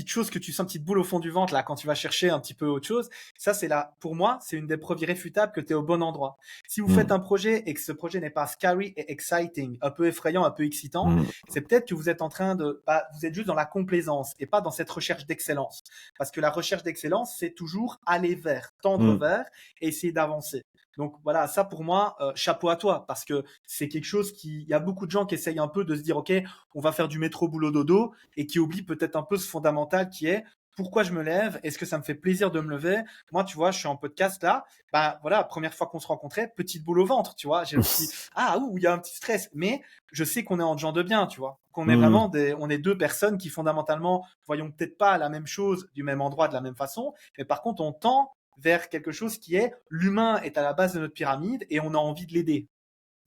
chose que tu sens, petite boule au fond du ventre là quand tu vas chercher un petit peu autre chose. Ça c'est là pour moi c'est une des preuves irréfutables que tu es au bon endroit. Si vous faites Mmh. un projet et que ce projet n'est pas scary et exciting, un peu effrayant, un peu excitant, Mmh. c'est peut-être que vous êtes en train de bah, vous êtes juste dans la complaisance et pas dans cette recherche d'excellence. Parce que la recherche d'excellence c'est toujours aller vers, tendre Mmh. vers et essayer d'avancer. Donc voilà, ça pour moi, chapeau à toi, parce que c'est quelque chose il y a beaucoup de gens qui essayent un peu de se dire, ok, on va faire du métro boulot dodo et qui oublie peut-être un peu ce fondamental qui est pourquoi je me lève, est-ce que ça me fait plaisir de me lever. Moi tu vois je suis en podcast là, bah voilà, première fois qu'on se rencontrait, petite boule au ventre, tu vois, j'ai le petit ah ouh il y a un petit stress, mais je sais qu'on est en gens de bien, tu vois, qu'on est Mmh. vraiment on est deux personnes qui fondamentalement voyons peut-être pas la même chose du même endroit de la même façon, mais par contre on tend vers quelque chose qui est l'humain est à la base de notre pyramide et on a envie de l'aider.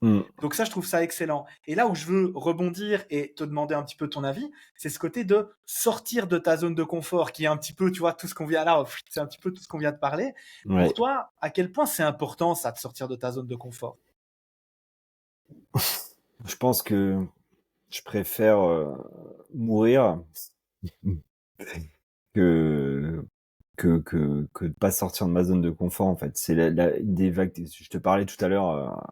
Mmh. Donc ça, je trouve ça excellent. Et là où je veux rebondir et te demander un petit peu ton avis, c'est ce côté de sortir de ta zone de confort, qui est un petit peu, tu vois, tout ce qu'on vient là, c'est un petit peu tout ce qu'on vient de parler. Pour Ouais. toi, à quel point c'est important ça de sortir de ta zone de confort? Je pense que je préfère, mourir que que de pas sortir de ma zone de confort, en fait. C'est la une des vagues je te parlais tout à l'heure,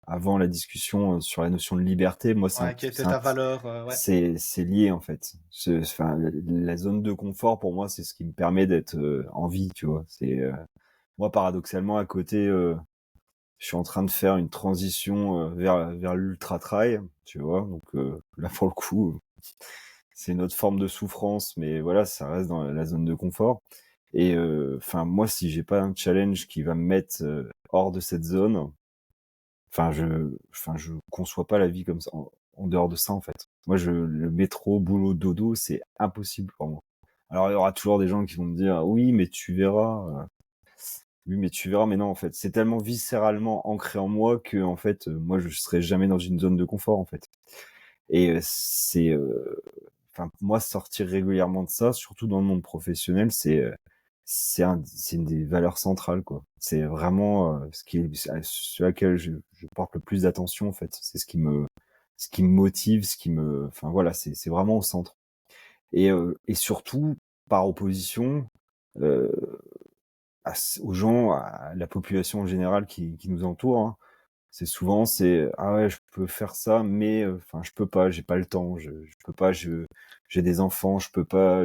avant la discussion, sur la notion de liberté. Moi, Ouais, qui était ta valeur, ouais. c'est lié, en fait. Enfin, la zone de confort, pour moi, c'est ce qui me permet d'être, en vie, tu vois? Moi, paradoxalement, à côté, je suis en train de faire une transition, vers l'ultra trail, tu vois? Donc, là, pour le coup, c'est une autre forme de souffrance, mais voilà, ça reste dans la zone de confort. Et enfin, moi, si j'ai pas un challenge qui va me mettre, hors de cette zone, je conçois pas la vie comme ça, en dehors de ça, en fait. Moi, le métro, boulot, dodo, c'est impossible pour moi. Alors, il y aura toujours des gens qui vont me dire: «Oui, mais tu verras, oui, mais tu verras», mais non, en fait, c'est tellement viscéralement ancré en moi que, en fait, moi, je serai jamais dans une zone de confort, en fait. Et enfin, pour moi, sortir régulièrement de ça, surtout dans le monde professionnel, c'est une des valeurs centrales, quoi. C'est vraiment, ce à laquelle je porte le plus d'attention, en fait. C'est ce qui me motive, enfin voilà, c'est vraiment au centre. Et surtout, par opposition, heu, aux gens, à la population en général qui nous entoure, hein, «Ah ouais, je peux faire ça, mais enfin, je peux pas, j'ai pas le temps, je peux pas, j'ai des enfants, je peux pas,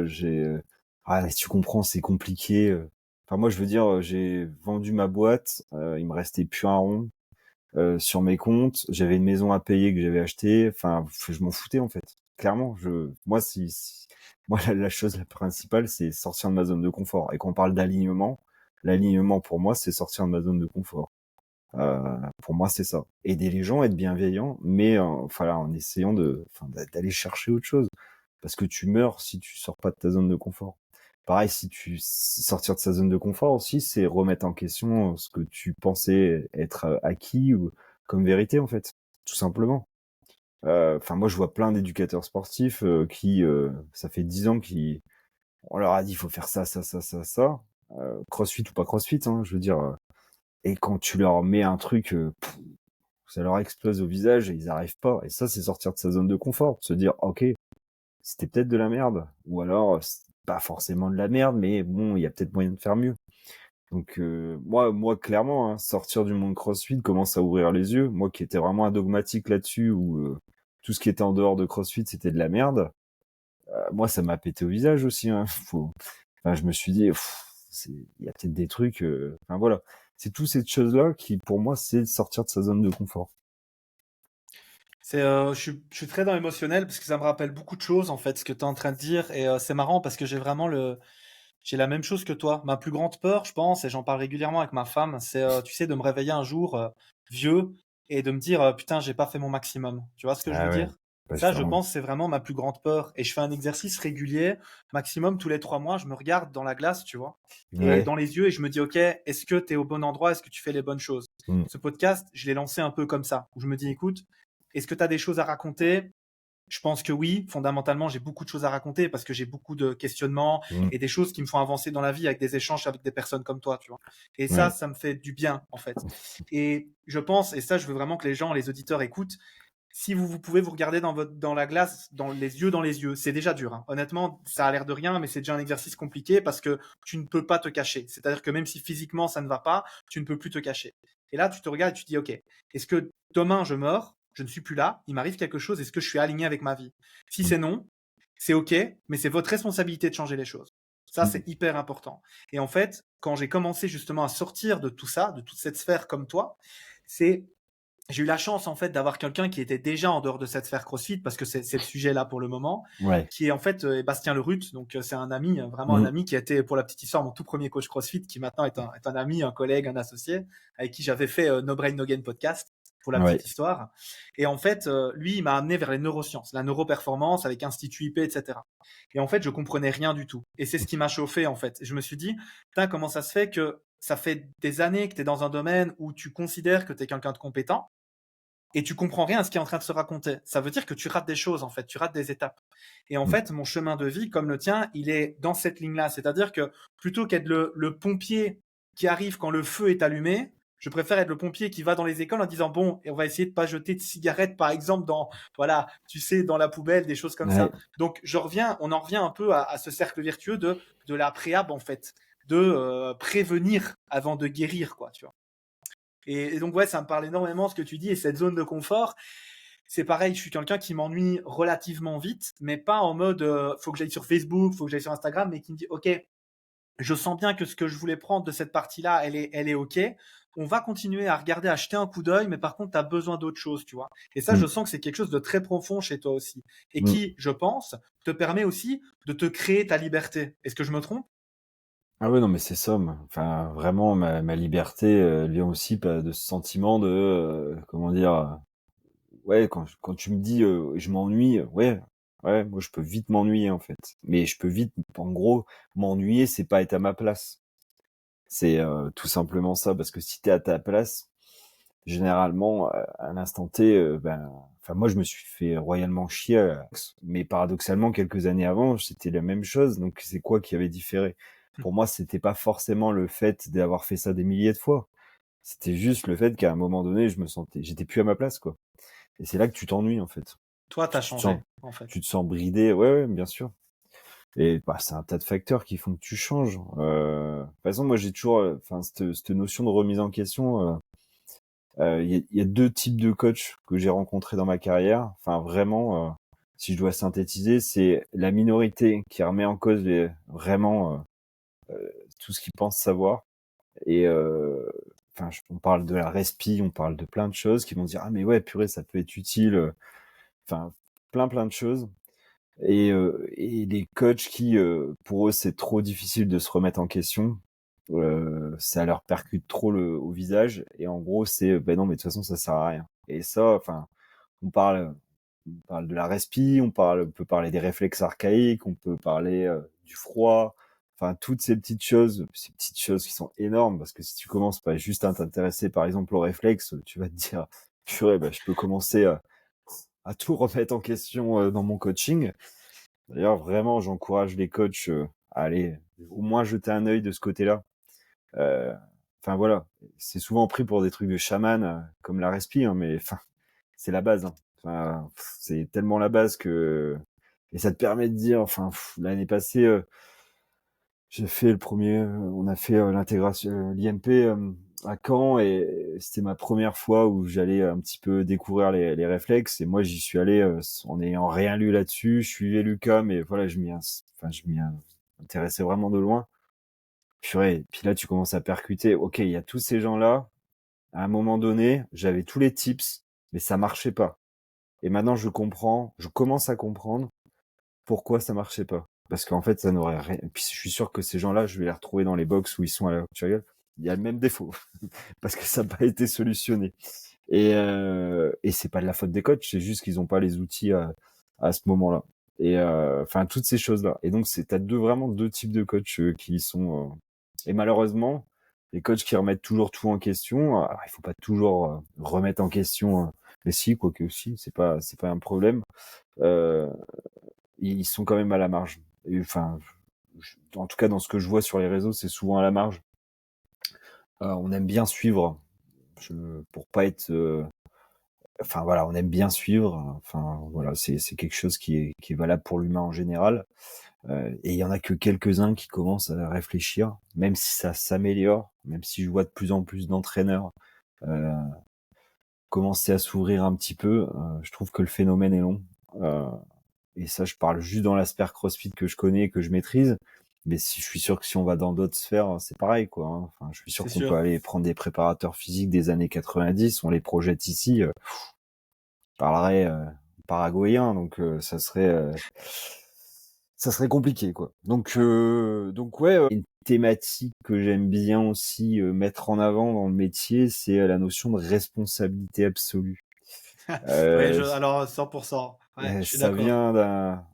ah, mais tu comprends, c'est compliqué», Enfin, moi, je veux dire, j'ai vendu ma boîte, il me restait plus un rond, sur mes comptes. J'avais une maison à payer que j'avais achetée. Enfin, je m'en foutais, en fait. Clairement, moi, moi, la chose la principale, c'est sortir de ma zone de confort. Et quand on parle d'alignement, l'alignement, pour moi, c'est sortir de ma zone de confort. Pour moi, c'est ça. Aider les gens, être bienveillant, mais voilà, en essayant d'aller chercher autre chose. Parce que tu meurs si tu sors pas de ta zone de confort. Pareil, sortir de sa zone de confort aussi, c'est remettre en question ce que tu pensais être acquis ou comme vérité, en fait, tout simplement. Enfin, moi, je vois plein d'éducateurs sportifs qui, ça fait 10 ans on leur a dit, il faut faire ça, ça, ça, ça, ça. CrossFit ou pas CrossFit, hein, je veux dire. Et quand tu leur mets un truc, ça leur explose au visage et ils arrivent pas. Et ça, c'est sortir de sa zone de confort, se dire: «OK, c'était peut-être de la merde» ou alors, c'est pas forcément de la merde, mais bon, il y a peut-être moyen de faire mieux. Donc moi clairement, hein, sortir du monde CrossFit commence à ouvrir les yeux. Moi qui étais vraiment un dogmatique là-dessus où, tout ce qui était en dehors de CrossFit, c'était de la merde. Moi, ça m'a pété au visage aussi, hein. Enfin, je me suis dit: Il y a peut-être des trucs, enfin voilà. C'est toutes ces choses-là qui, pour moi, c'est sortir de sa zone de confort. Je suis très dans l'émotionnel parce que ça me rappelle beaucoup de choses en fait ce que tu es en train de dire et c'est marrant parce que j'ai la même chose que toi. Ma plus grande peur, je pense, et j'en parle régulièrement avec ma femme, c'est tu sais de me réveiller un jour vieux et de me dire putain j'ai pas fait mon maximum. Tu vois ce que je veux Ah ouais, dire? bah, Ça, je je pense, c'est vraiment ma plus grande peur. Et je fais un exercice régulier, maximum tous les 3 mois. Je me regarde dans la glace, tu vois, et ouais. dans les yeux, et je me dis, OK, est-ce que tu es au bon endroit? Est-ce que tu fais les bonnes choses? Mmh. Ce podcast, je l'ai lancé un peu comme ça, où je me dis, écoute, est-ce que tu as des choses à raconter? Je pense que oui, fondamentalement, j'ai beaucoup de choses à raconter parce que j'ai beaucoup de questionnements Mmh. et des choses qui me font avancer dans la vie avec des échanges avec des personnes comme toi, tu vois. Et Ouais. ça me fait du bien, en fait. Et je pense, et ça, je veux vraiment que les gens, les auditeurs écoutent, si vous pouvez vous regarder dans la glace, dans les yeux, c'est déjà dur, hein. Honnêtement, ça a l'air de rien, mais c'est déjà un exercice compliqué parce que tu ne peux pas te cacher. C'est-à-dire que même si physiquement ça ne va pas, tu ne peux plus te cacher. Et là, tu te regardes et tu te dis, OK, est-ce que demain je meurs, je ne suis plus là, il m'arrive quelque chose, est-ce que je suis aligné avec ma vie? Si Mmh. c'est non, c'est OK, mais c'est votre responsabilité de changer les choses. Ça, Mmh. c'est hyper important. Et en fait, quand j'ai commencé justement à sortir de tout ça, de toute cette sphère comme toi, c'est j'ai eu la chance en fait d'avoir quelqu'un qui était déjà en dehors de cette sphère CrossFit parce que c'est le sujet là pour le moment, Ouais. qui est en fait Bastien Lerut. Donc c'est un ami, vraiment un Mmh. ami qui a été pour la petite histoire mon tout premier coach CrossFit, qui maintenant est un ami, un collègue, un associé, avec qui j'avais fait No Brain No Gain podcast pour la Ouais. petite histoire. Et en fait, lui, il m'a amené vers les neurosciences, la neuroperformance avec Institut IP, etc. Et en fait, je comprenais rien du tout. Et c'est ce qui m'a chauffé en fait. Et je me suis dit, putain, comment ça se fait que ça fait des années que tu es dans un domaine où tu considères que tu es quelqu'un de compétent et tu comprends rien à ce qui est en train de se raconter. Ça veut dire que tu rates des choses, en fait, tu rates des étapes. Et en Mmh. fait, mon chemin de vie, comme le tien, il est dans cette ligne-là. C'est-à-dire que plutôt qu'être le pompier qui arrive quand le feu est allumé, je préfère être le pompier qui va dans les écoles en disant, bon, et on va essayer de pas jeter de cigarettes, par exemple, voilà, tu sais, dans la poubelle, des choses comme Ouais. ça. Donc, on en revient un peu à ce cercle vertueux de la préhab, en fait, de prévenir avant de guérir, quoi, tu vois. Et donc, ouais, ça me parle énormément ce que tu dis. Et cette zone de confort, c'est pareil, je suis quelqu'un qui m'ennuie relativement vite, mais pas en mode faut que j'aille sur Facebook, faut que j'aille sur Instagram, mais qui me dit ok, je sens bien que ce que je voulais prendre de cette partie-là, elle est ok. On va continuer à regarder, à jeter un coup d'œil, mais par contre, tu as besoin d'autre chose, tu vois. Et ça, Mmh. je sens que c'est quelque chose de très profond chez toi aussi. Et Mmh. qui, je pense, te permet aussi de te créer ta liberté. Est-ce que je me trompe? Ah ouais, non, mais c'est ça, enfin, vraiment, ma liberté, vient aussi, bah, de ce sentiment de, comment dire? Ouais, quand tu me dis, «Je m'ennuie», ouais, ouais, moi, je peux vite m'ennuyer, en fait. Mais je peux vite, en gros, m'ennuyer, c'est pas être à ma place. C'est, tout simplement ça, parce que si tu es à ta place, généralement, à l'instant T, ben, enfin, moi, je me suis fait royalement chier, mais paradoxalement, quelques années avant, c'était la même chose, donc c'est quoi qui avait différé? Pour moi, c'était pas forcément le fait d'avoir fait ça des milliers de fois. C'était juste le fait qu'à un moment donné, j'étais plus à ma place, quoi. Et c'est là que tu t'ennuies, en fait. Toi, tu as Tu te sens changé, en fait. tu te sens bridé, ouais, ouais, bien sûr. Et bah, c'est un tas de facteurs qui font que tu changes. De toute façon, moi, j'ai toujours, enfin, cette notion de remise en question, il y a 2 types de coachs que j'ai rencontrés dans ma carrière. Enfin, vraiment, si je dois synthétiser, c'est la minorité qui remet en cause vraiment, tout ce qu'ils pensent savoir. Et enfin, on parle de la respi, on parle de plein de choses qui vont dire: «Ah mais ouais, purée, ça peut être utile», enfin, plein de choses. Et les coachs qui, pour eux, c'est trop difficile de se remettre en question, ça leur percute trop au visage et en gros, c'est: «Beh, non, mais de toute façon, ça sert à rien». Et ça, enfin, on parle de la respi, on peut parler des réflexes archaïques, on peut parler, du froid, enfin toutes ces petites choses qui sont énormes parce que si tu commences pas juste à t'intéresser, par exemple, aux réflexes, tu vas te dire: «Purée, bah, je peux commencer à tout remettre en question, dans mon coaching». D'ailleurs, vraiment, j'encourage les coachs, à aller au moins jeter un œil de ce côté-là. Heu, enfin voilà, c'est souvent pris pour des trucs de chaman, comme la respi, hein, mais enfin, c'est la base, hein. Enfin, c'est tellement la base que et ça te permet de dire enfin, l'année passée, j'ai fait le premier, on a fait, l'intégration, l'IMP, à Caen et c'était ma première fois où j'allais un petit peu découvrir les réflexes et moi j'y suis allé, en n'ayant rien lu là-dessus. Je suivais Lucas mais voilà, je m'y intéressais vraiment de loin. Purée, puis là tu commences à percuter. OK, il y a tous ces gens-là. À un moment donné, j'avais tous les tips, mais ça marchait pas. Et maintenant je commence à comprendre pourquoi ça marchait pas. Parce qu'en fait, ça n'aurait rien puis je suis sûr que ces gens-là, je vais les retrouver dans les box où ils sont à l'heure actuelle. Il y a le même défaut, parce que ça n'a pas été solutionné. Et c'est pas de la faute des coachs, c'est juste qu'ils ont pas les outils à ce moment-là. Et enfin toutes ces choses-là. Et donc tu as vraiment 2 types de coachs, qui sont, et malheureusement, les coachs qui remettent toujours tout en question, alors il faut pas toujours, remettre en question, mais si, quoique si, c'est pas un problème. Heu Ils sont quand même à la marge. Et enfin, en tout cas, dans ce que je vois sur les réseaux, c'est souvent à la marge. On aime bien suivre, pour pas être, enfin voilà, on aime bien suivre. Enfin voilà, c'est quelque chose qui est valable pour l'humain en général. Et il y en a que quelques-uns qui commencent à réfléchir, même si ça s'améliore, même si je vois de plus en plus d'entraîneurs euh, commencer à s'ouvrir un petit peu. Je trouve que le phénomène est long. Euh, et ça, je parle juste dans l'aspect CrossFit que je connais et que je maîtrise. Mais si je suis sûr que si on va dans d'autres sphères, c'est pareil, quoi. Hein. Enfin, je suis sûr C'est qu'on peut sûr. aller prendre des préparateurs physiques des années 90, on les projette ici. Je parlerais paraguayen, donc ça serait compliqué, quoi. Donc ouais, une thématique que j'aime bien aussi mettre en avant dans le métier, c'est la notion de responsabilité absolue. Oui, Euh, alors 100%. Ouais, je suis Ça d'accord. vient d'un.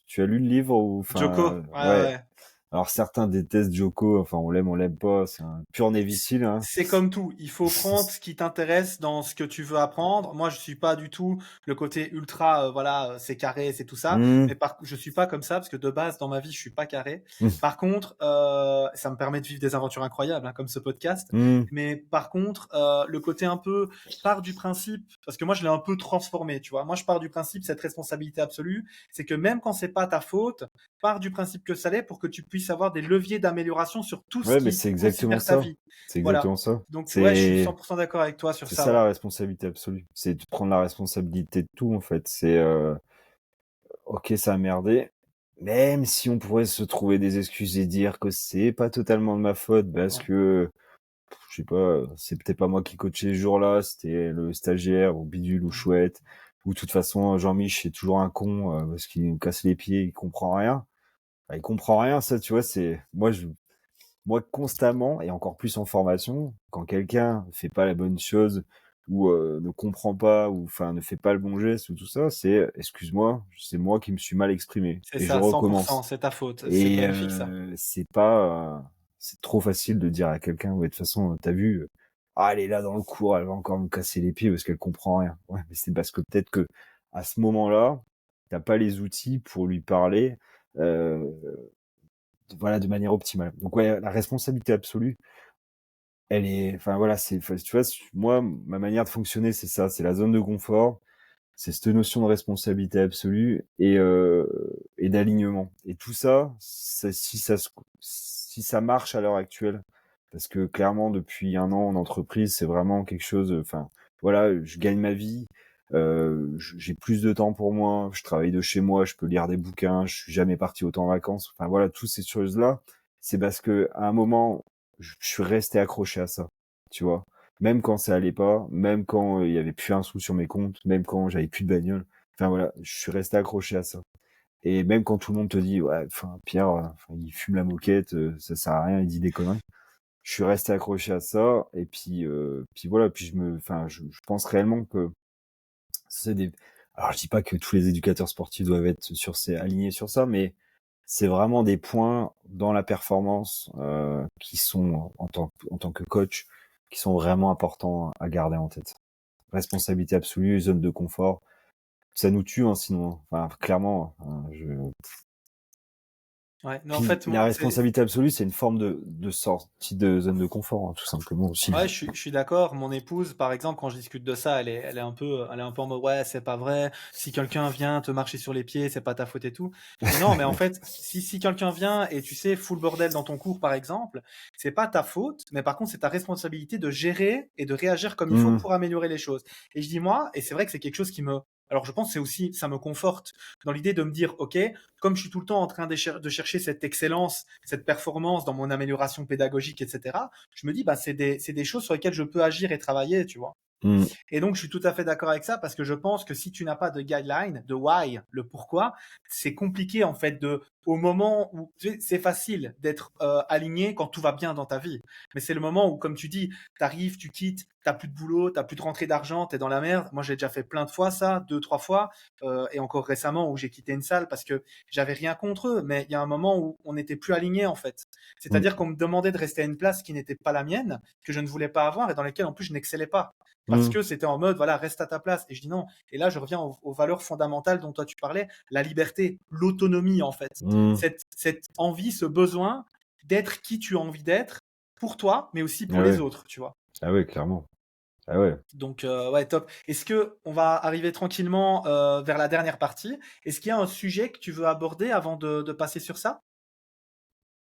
Tu as lu le livre ou Joko, enfin ouais, ouais. ouais. Alors certains détestent Joko, enfin on l'aime pas, c'est un pur Navy C'est Seal, hein. c'est comme tout, il faut prendre ce qui t'intéresse dans ce que tu veux apprendre. Moi, je suis pas du tout le côté ultra, voilà, c'est carré, c'est tout ça. Mmh, Mais je suis pas comme ça parce que de base, dans ma vie, je suis pas carré. mmh, Par contre, ça me permet de vivre des aventures incroyables, hein, comme ce podcast. mmh. Mais par contre, le côté un peu part du principe, parce que moi, je l'ai un peu transformé, tu vois. Moi, je pars du principe, cette responsabilité absolue, c'est que même quand c'est pas ta faute, pars du principe que ça l'est pour que tu puisses avoir des leviers d'amélioration sur tout ce Ouais, mais qui c'est exactement considère ta ça. vie. C'est Voilà. exactement ça. Donc ouais, je suis C'est 100% d'accord avec toi sur c'est ça, ça ouais. la responsabilité absolue. C'est de prendre la responsabilité de tout en fait. C'est OK, ça a merdé. Même si on pourrait se trouver des excuses et dire que c'est pas totalement de ma faute parce Ouais. que je sais pas, c'est peut-être pas moi qui coachais ce jour-là, c'était le stagiaire ou bidule ou Mhm. chouette, ou de toute façon Jean-Mich c'est toujours un con parce qu'il nous casse les pieds, il comprend rien. Bah, il comprend rien, ça tu vois, c'est moi constamment et encore plus en formation, quand quelqu'un fait pas la bonne chose ou ne comprend pas ou enfin ne fait pas le bon geste ou tout ça, c'est excuse-moi, c'est moi qui me suis mal exprimé C'est et je ça, 100%, recommence. c'est ta faute. C'est Et magnifique ça. c'est pas, c'est trop facile de dire à quelqu'un: «Ouais, de toute façon, tu vu, ah elle est là dans le cours, elle va encore me casser les pieds parce qu'elle comprend rien». Ouais, mais c'est parce que peut-être que à ce moment-là, t'as pas les outils pour lui parler, heu, voilà, de manière optimale. Donc ouais, la responsabilité absolue, elle est enfin voilà, enfin, tu vois, moi, ma manière de fonctionner, c'est ça, c'est la zone de confort. C'est cette notion de responsabilité absolue et d'alignement. Et tout ça, si ça marche à l'heure actuelle, parce que clairement depuis un an en entreprise, c'est vraiment quelque chose. Enfin, voilà, je gagne ma vie, j'ai plus de temps pour moi, je travaille de chez moi, je peux lire des bouquins, je suis jamais parti autant en vacances. Enfin voilà, toutes ces choses-là, c'est parce que à un moment, je suis resté accroché à ça, tu vois. Même quand ça allait pas, même quand il y avait plus un sou sur mes comptes, même quand j'avais plus de bagnole. Enfin voilà, je suis resté accroché à ça. Et même quand tout le monde te dit, ouais, enfin Pierre, enfin, il fume la moquette, ça sert à rien, il dit des conneries. Je suis resté accroché à ça. Et puis voilà, puis enfin, je pense réellement que c'est des. Alors je dis pas que tous les éducateurs sportifs doivent être alignés sur ça, mais c'est vraiment des points dans la performance qui sont en tant que coach, qui sont vraiment importants à garder en tête. Responsabilité absolue, zone de confort, ça nous tue hein, sinon. Hein. Enfin, clairement, Ouais, mais en puis fait, la moi, responsabilité absolue, c'est une forme de sortie de zone de confort, hein, tout simplement aussi. ouais, je suis d'accord. Mon épouse, par exemple, quand je discute de ça, elle est un peu en mode, ouais, c'est pas vrai. Si quelqu'un vient te marcher sur les pieds, c'est pas ta faute et tout. Je dis non, mais en fait, si quelqu'un vient et tu sais, fout le bordel dans ton cours, par exemple, c'est pas ta faute, mais par contre, c'est ta responsabilité de gérer et de réagir comme il faut Mmh, pour améliorer les choses. Et je dis moi, et c'est vrai que c'est quelque chose qui me, alors je pense que c'est aussi, ça me conforte dans l'idée de me dire, ok, comme je suis tout le temps en train de chercher cette excellence, cette performance dans mon amélioration pédagogique, etc., je me dis, bah, c'est des choses sur lesquelles je peux agir et travailler, tu vois. mmh, Et donc, je suis tout à fait d'accord avec ça parce que je pense que si tu n'as pas de guideline, de why, le pourquoi, c'est compliqué en fait de, au moment où c'est facile d'être aligné quand tout va bien dans ta vie. Mais c'est le moment où, comme tu dis, t'arrives, tu quittes, t'as plus de boulot, t'as plus de rentrée d'argent, t'es dans la merde. Moi, j'ai déjà fait plein de fois ça, deux, trois fois, et encore récemment où j'ai quitté une salle parce que j'avais rien contre eux, mais il y a un moment où on n'était plus aligné en fait. C'est-à-dire mmh, qu'on me demandait de rester à une place qui n'était pas la mienne, que je ne voulais pas avoir et dans laquelle en plus je n'excellais pas parce mmh, que c'était en mode, voilà, reste à ta place. Et je dis non. Et là, je reviens aux valeurs fondamentales dont toi tu parlais, la liberté, l'autonomie, en fait. mmh. Cette envie, ce besoin d'être qui tu as envie d'être pour toi, mais aussi Ah pour les ouais, autres, tu vois. ah ouais, clairement. Ah ouais. Donc ouais, top. Est-ce que on va arriver tranquillement, vers la dernière partie. Est-ce qu'il y a un sujet que tu veux aborder avant de passer sur ça?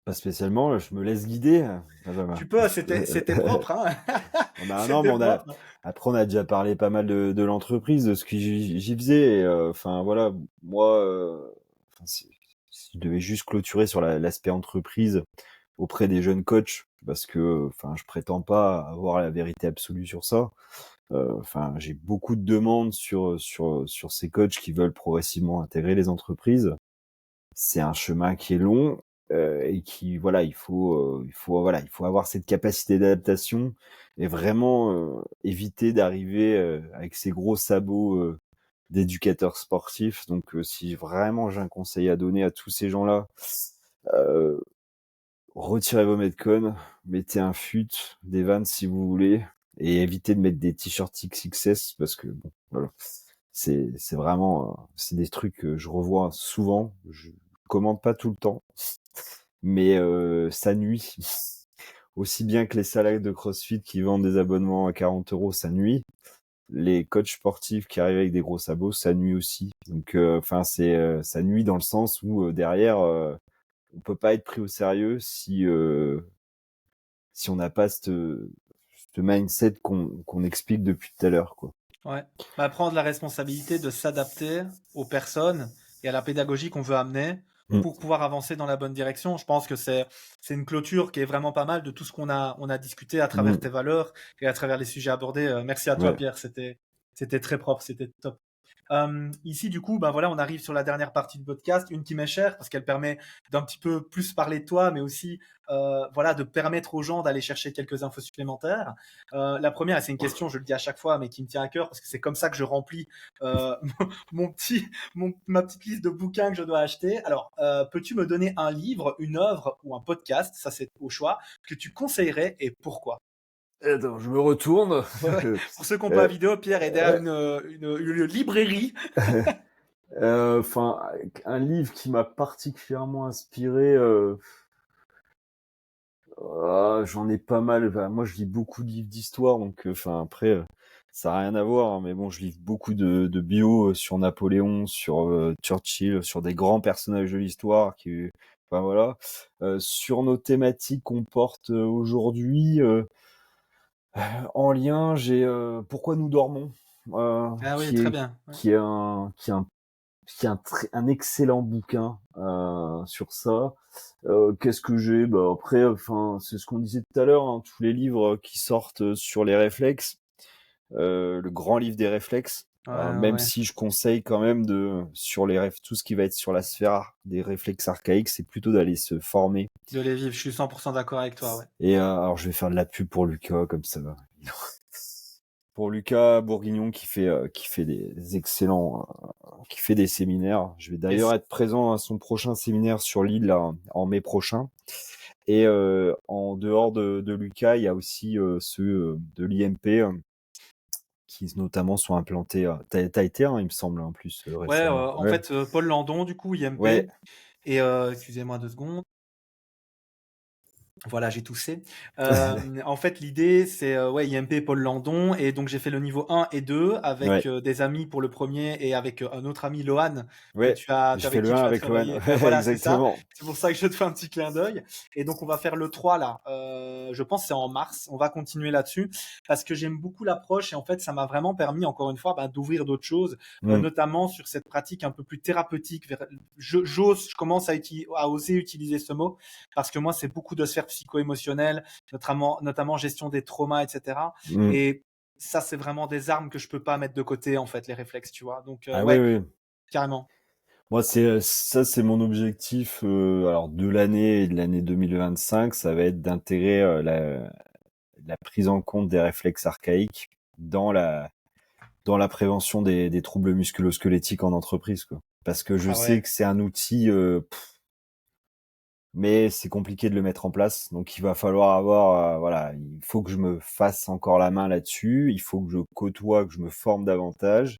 Pas spécialement, je me laisse guider, Benjamin. Tu peux, c'était propre, hein. Non, mais C'était propre. on a déjà parlé pas mal de l'entreprise, de ce que j'y faisais et enfin voilà, moi, enfin si je devais juste clôturer sur l'aspect entreprise auprès des jeunes coachs parce que, enfin, je prétends pas avoir la vérité absolue sur ça. Enfin, j'ai beaucoup de demandes sur ces coachs qui veulent progressivement intégrer les entreprises. C'est un chemin qui est long, et qui voilà, il faut avoir cette capacité d'adaptation et vraiment, éviter d'arriver, avec ses gros sabots, d'éducateur sportif. Donc, si vraiment j'ai un conseil à donner à tous ces gens-là, heu, retirez vos metcon, mettez un fut, des Vans si vous voulez et évitez de mettre des t-shirts XXS parce que bon, voilà. C'est vraiment, c'est des trucs que je revois souvent. Je commande pas tout le temps, mais ça nuit. Aussi bien que les salles de CrossFit qui vendent des abonnements à 40 €, ça nuit. Les coachs sportifs qui arrivent avec des gros sabots, ça nuit aussi. Donc enfin ça nuit dans le sens où, derrière, on peut pas être pris au sérieux si on n'a pas ce mindset qu'on explique depuis tout à l'heure, quoi. Ouais. Bah, prendre la responsabilité de s'adapter aux personnes et à la pédagogie qu'on veut amener Mmh. pour pouvoir avancer dans la bonne direction. Je pense que c'est une clôture qui est vraiment pas mal de tout ce qu'on a discuté à travers tes Mmh. valeurs et à travers les sujets abordés. Merci à toi, Ouais. Pierre. C'était très propre, c'était top. Ici, du coup, ben voilà, on arrive sur la dernière partie du podcast, une qui m'est chère parce qu'elle permet d'un petit peu plus parler de toi, mais aussi voilà, de permettre aux gens d'aller chercher quelques infos supplémentaires. La première, et c'est une question, je le dis à chaque fois, mais qui me tient à cœur parce que c'est comme ça que je remplis euh, ma petite liste de bouquins que je dois acheter. Alors, peux-tu me donner un livre, une œuvre ou un podcast, ça c'est au choix, que tu conseillerais et pourquoi? Attends, je me retourne. Ouais, ouais. Pour ceux qui n'ont pas la Heu, vidéo, Pierre est derrière une librairie. Enfin, un livre qui m'a particulièrement inspiré, j'en ai pas mal. Enfin, moi, je lis beaucoup de livres d'histoire, donc enfin après, ça a rien à voir, hein, mais bon, je lis beaucoup de bio, sur Napoléon, sur, Churchill, sur des grands personnages de l'histoire qui enfin voilà. Sur nos thématiques qu'on porte, aujourd'hui, en lien, j'ai, Pourquoi nous dormons, Ah oui, très bien. Ouais. qui est un qui est un qui est un excellent bouquin sur ça. Qu'est-ce que j'ai? Bah après, enfin, c'est ce qu'on disait tout à l'heure, hein, tous les livres qui sortent sur les réflexes, le grand livre des réflexes. Ouais, ouais, Même ouais. si je conseille quand même sur tout ce qui va être sur la sphère des réflexes archaïques, c'est plutôt d'aller se former. De les vivre, je suis 100% d'accord avec toi, ouais. Et alors je vais faire de la pub pour Lucas comme ça. Pour Lucas Bourguignon qui fait des excellents, qui fait des séminaires. Je vais Et d'ailleurs être présent à son prochain séminaire sur l'île là, en mai prochain. Et en dehors de Lucas, il y a aussi ceux de l'IMP qui notamment sont implantés. T'as été, hein, il me semble, en plus ouais, récemment. en Ouais, fait, Paul Landon, du coup, ouais, IMP, et excusez-moi 2 secondes. Voilà, j'ai toussé. En fait, l'idée, c'est ouais, IMP Paul Landon, et donc j'ai fait le niveau 1 et 2 avec ouais, des amis pour le premier et avec un autre ami, Lohan, ouais. J'ai fait avec le qui 1 tu as avec Loan. travaillé. Ben Ouais, voilà, c'est ça. exactement. C'est pour ça que je te fais un petit clin d'œil. Et donc, on va faire le 3 là. Je pense que c'est en mars. On va continuer là-dessus parce que j'aime beaucoup l'approche et en fait, ça m'a vraiment permis, encore une fois, ben, d'ouvrir d'autres choses, Mm, notamment sur cette pratique un peu plus thérapeutique. Je commence à oser utiliser ce mot parce que moi, c'est beaucoup de sphères psycho-émotionnelles, notamment gestion des traumas, etc. mm. Et ça, c'est vraiment des armes que je peux pas mettre de côté, en fait, les réflexes, tu vois. Donc, Ah oui, ouais, oui. carrément. Moi, c'est mon objectif, alors de l'année et de l'année 2025, ça va être d'intégrer la prise en compte des réflexes archaïques dans la prévention des troubles musculo-squelettiques en entreprise, quoi. Parce que je Ah sais ouais. que c'est un outil, mais c'est compliqué de le mettre en place. Donc il va falloir avoir, voilà, il faut que je me fasse encore la main là-dessus. Il faut que je côtoie, que je me forme davantage.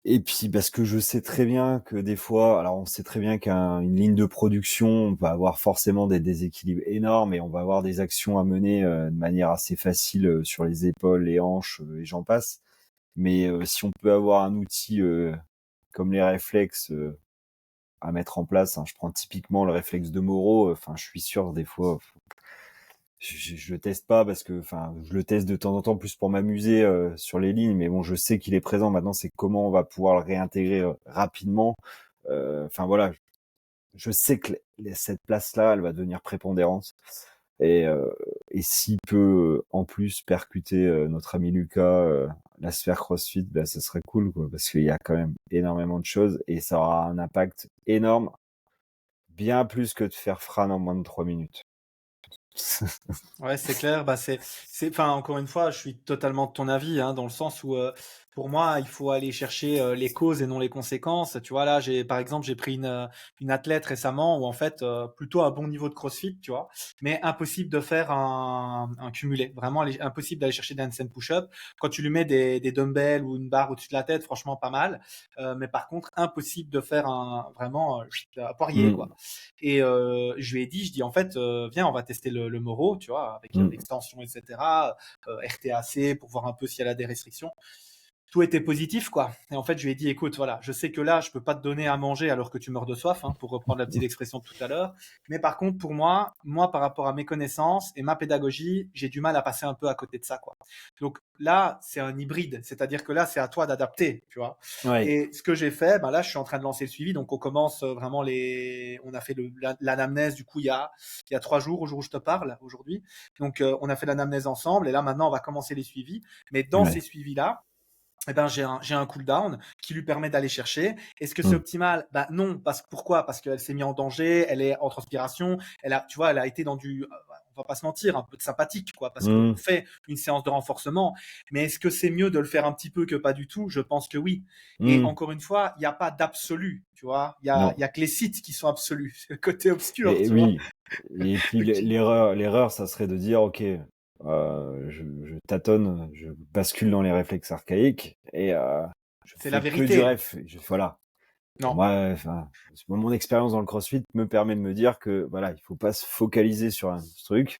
Et puis parce que je sais très bien que des fois, alors on sait très bien qu'une ligne de production, on va avoir forcément des déséquilibres énormes et on va avoir des actions à mener de manière assez facile sur les épaules, les hanches et j'en passe. Mais si on peut avoir un outil comme les réflexes à mettre en place, hein, je prends typiquement le réflexe de Moreau, enfin je suis sûr des fois, je le teste pas parce que, enfin, je le teste de temps en temps plus pour m'amuser sur les lignes, mais bon, je sais qu'il est présent. Maintenant, c'est comment on va pouvoir le réintégrer rapidement. Enfin voilà, je sais que cette place-là, elle va devenir prépondérante. Et, euh, et s'il peut en plus percuter notre ami Lucas, la sphère CrossFit, bah, ça serait cool, quoi, parce qu'il y a quand même énormément de choses et ça aura un impact énorme, bien plus que de faire Fran en moins de 3 minutes. Ouais, c'est clair. Bah, enfin, encore une fois, je suis totalement de ton avis, hein, dans le sens où, pour moi, il faut aller chercher les causes et non les conséquences. Tu vois, là, par exemple, j'ai pris une athlète récemment où, en fait, plutôt un bon niveau de CrossFit, tu vois, mais impossible de faire un cumulé. Vraiment, impossible d'aller chercher des handstand push-up. Quand tu lui mets des dumbbells ou une barre au-dessus de la tête, franchement, pas mal. Mais par contre, impossible de faire vraiment un poirier, quoi. Mm, Et je lui ai dit, en fait, viens, on va tester le Moro, tu vois, avec mm. l'extension, etc. RTAC pour voir un peu si elle a des restrictions. Tout était positif, quoi. Et en fait, je lui ai dit, écoute, voilà, je sais que là, je peux pas te donner à manger alors que tu meurs de soif, hein, pour reprendre la petite expression de tout à l'heure. Mais par contre, pour moi, par rapport à mes connaissances et ma pédagogie, j'ai du mal à passer un peu à côté de ça, quoi. Donc là, c'est un hybride, c'est-à-dire que là, c'est à toi d'adapter, tu vois. Ouais. Et ce que j'ai fait, ben là, je suis en train de lancer le suivi. Donc, on commence vraiment on a fait l'anamnèse, du coup, il y a 3 jours, au jour où je te parle, aujourd'hui. Donc, on a fait l'anamnèse ensemble. Et là, maintenant, on va commencer les suivis. Mais dans ces Ouais. suivis-là, eh ben, j'ai un cooldown qui lui permet d'aller chercher. Est-ce que c'est Mm. optimal? Bah non, pourquoi? Parce qu'elle s'est mise en danger, elle est en transpiration, tu vois, elle a été dans on va pas se mentir, un peu de sympathique, quoi, parce qu'on Mm. fait une séance de renforcement. Mais est-ce que c'est mieux de le faire un petit peu que pas du tout? Je pense que oui. Et Mm. encore une fois, il n'y a pas d'absolu, tu vois. Il y Non. a que les sites qui sont absolus. C'est le côté obscur, Et tu vois. oui. Et puis l'erreur, ça serait de dire, ok, je tâtonne, je bascule dans les réflexes archaïques et je C'est la fais que du vérité. ref. Voilà. Non. Moi, enfin, mon expérience dans le CrossFit me permet de me dire que voilà, il faut pas se focaliser sur un truc.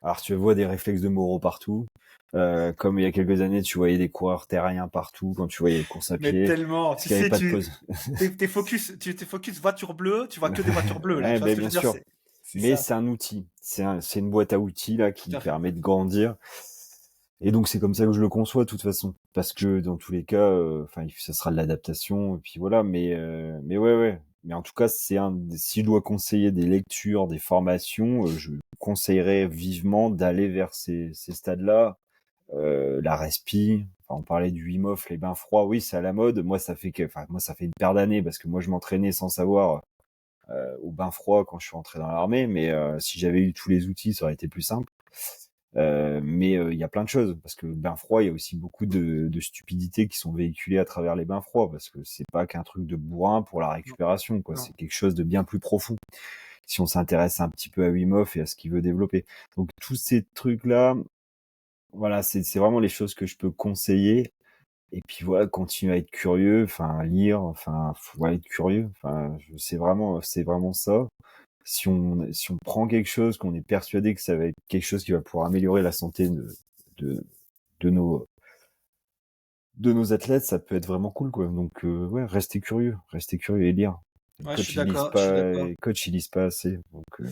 Alors tu vois des réflexes de Moro partout. Comme il y a quelques années, tu voyais des coureurs terriens partout quand tu voyais les courses à Mais pied, tellement, parce tu qu'il n'y avait sais, pas de pause. t'es focus voiture bleue, tu vois que des voitures bleues là. Ouais, Tu vois ce ben que je bien veux dire? sûr. C'est Mais ça, c'est un outil, c'est une boîte à outils là tout qui à fait. permet de grandir. Et donc c'est comme ça que je le conçois de toute façon, parce que dans tous les cas, enfin ça sera de l'adaptation et puis voilà. Mais ouais ouais. Mais en tout cas, si je dois conseiller des lectures, des formations, je conseillerais vivement d'aller vers ces stades-là. La respi, enfin, on parlait du Wim Hof, les bains froids, oui c'est à la mode. Moi ça fait une paire d'années parce que moi je m'entraînais sans savoir au bain froid quand je suis rentré dans l'armée, mais si j'avais eu tous les outils, ça aurait été plus simple. Mais il y a plein de choses parce que le bain froid, il y a aussi beaucoup de stupidités qui sont véhiculées à travers les bains froids parce que c'est pas qu'un truc de bourrin pour la Non, récupération, quoi. non. C'est quelque chose de bien plus profond. Si on s'intéresse un petit peu à Wim Hof et à ce qu'il veut développer. Donc tous ces trucs-là, voilà, c'est vraiment les choses que je peux conseiller. Et puis voilà, continuer à être curieux, enfin à lire, enfin faut être curieux. Enfin, c'est vraiment ça. Si on prend quelque chose, qu'on est persuadé que ça va être quelque chose qui va pouvoir améliorer la santé de, de nos de nos athlètes, ça peut être vraiment cool, quoi. Donc ouais, restez curieux et lire. Le Ouais, coach il lise je suis pas, d'accord. les coachs ils lisent pas assez. Donc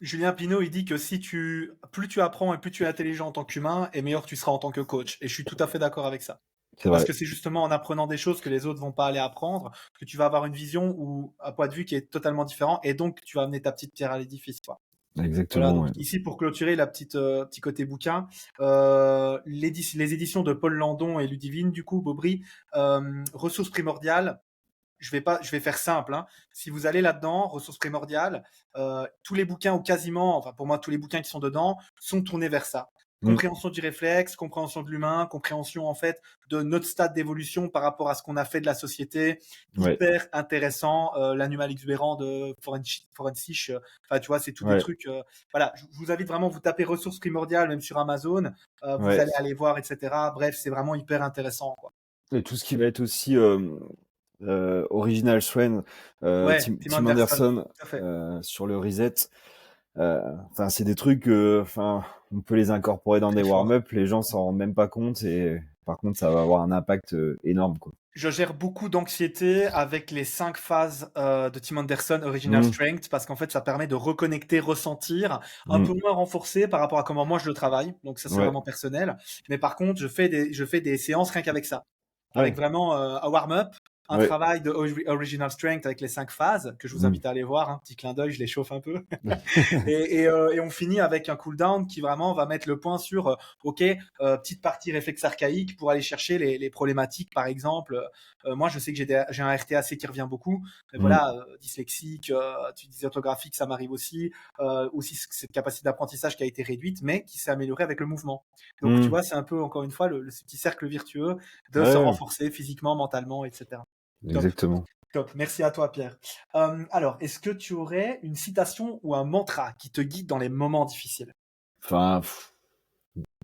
Julien Pinault, il dit que plus tu apprends et plus tu es intelligent en tant qu'humain, et meilleur tu seras en tant que coach. Et je suis tout à fait d'accord avec ça. c'est Parce vrai. que c'est justement en apprenant des choses que les autres vont pas aller apprendre que tu vas avoir une vision ou un point de vue qui est totalement différent, et donc tu vas amener ta petite pierre à l'édifice, quoi. Voilà, Exactement. donc Ouais. ici pour clôturer petit côté bouquin, les éditions de Paul Landon et Ludivine, du coup, Bobry, ressources primordiales. Je vais faire simple, hein. Si vous allez là-dedans, ressources primordiales, tous les bouquins ou quasiment, enfin pour moi tous les bouquins qui sont dedans sont tournés vers ça. Mm. Compréhension du réflexe, compréhension de l'humain, compréhension en fait de notre stade d'évolution par rapport à ce qu'on a fait de la société. Ouais. Hyper intéressant. L'animal exubérant de Forensich. Enfin, tu vois, c'est tous des Ouais. trucs. Voilà, je vous invite vraiment, vous tapez ressources primordiales, même sur Amazon, vous Ouais. allez aller voir, etc. Bref, c'est vraiment hyper intéressant, quoi. Et tout ce qui va être aussi Original Strength, Ouais, Tim Tim Anderson, Anderson tout à fait. sur le reset. Enfin, c'est des trucs, enfin, on peut les incorporer dans des Très fort. warm-up, les gens s'en rendent même pas compte et par contre, ça va avoir un impact énorme, quoi. Je gère beaucoup d'anxiété avec les 5 phases, de Tim Anderson Original Mmh, Strength parce qu'en fait, ça permet de reconnecter, ressentir, un peu mmh, moins renforcé par rapport à comment moi je le travaille, donc ça, c'est ouais, vraiment personnel. Mais par contre, je fais des séances rien qu'avec ça. Avec ouais, vraiment, un warm-up, un ouais, travail de Original Strength avec les 5 phases que je vous mmh. invite à aller voir, hein, petit clin d'œil, je les chauffe un peu. Et on finit avec un cooldown qui vraiment va mettre le point sur ok, petite partie réflexe archaïque pour aller chercher les problématiques, par exemple. Moi, je sais que j'ai un RTAC qui revient beaucoup, mais Mmh, voilà, dyslexique, tu disais orthographique, ça m'arrive aussi cette capacité d'apprentissage qui a été réduite, mais qui s'est améliorée avec le mouvement. Donc, tu mmh. vois, c'est un peu encore une fois ce petit cercle virtueux de se Ouais, renforcer physiquement, mentalement, etc. Top. exactement. Top, merci à toi Pierre. Alors, est-ce que tu aurais une citation ou un mantra qui te guide dans les moments difficiles? Enfin,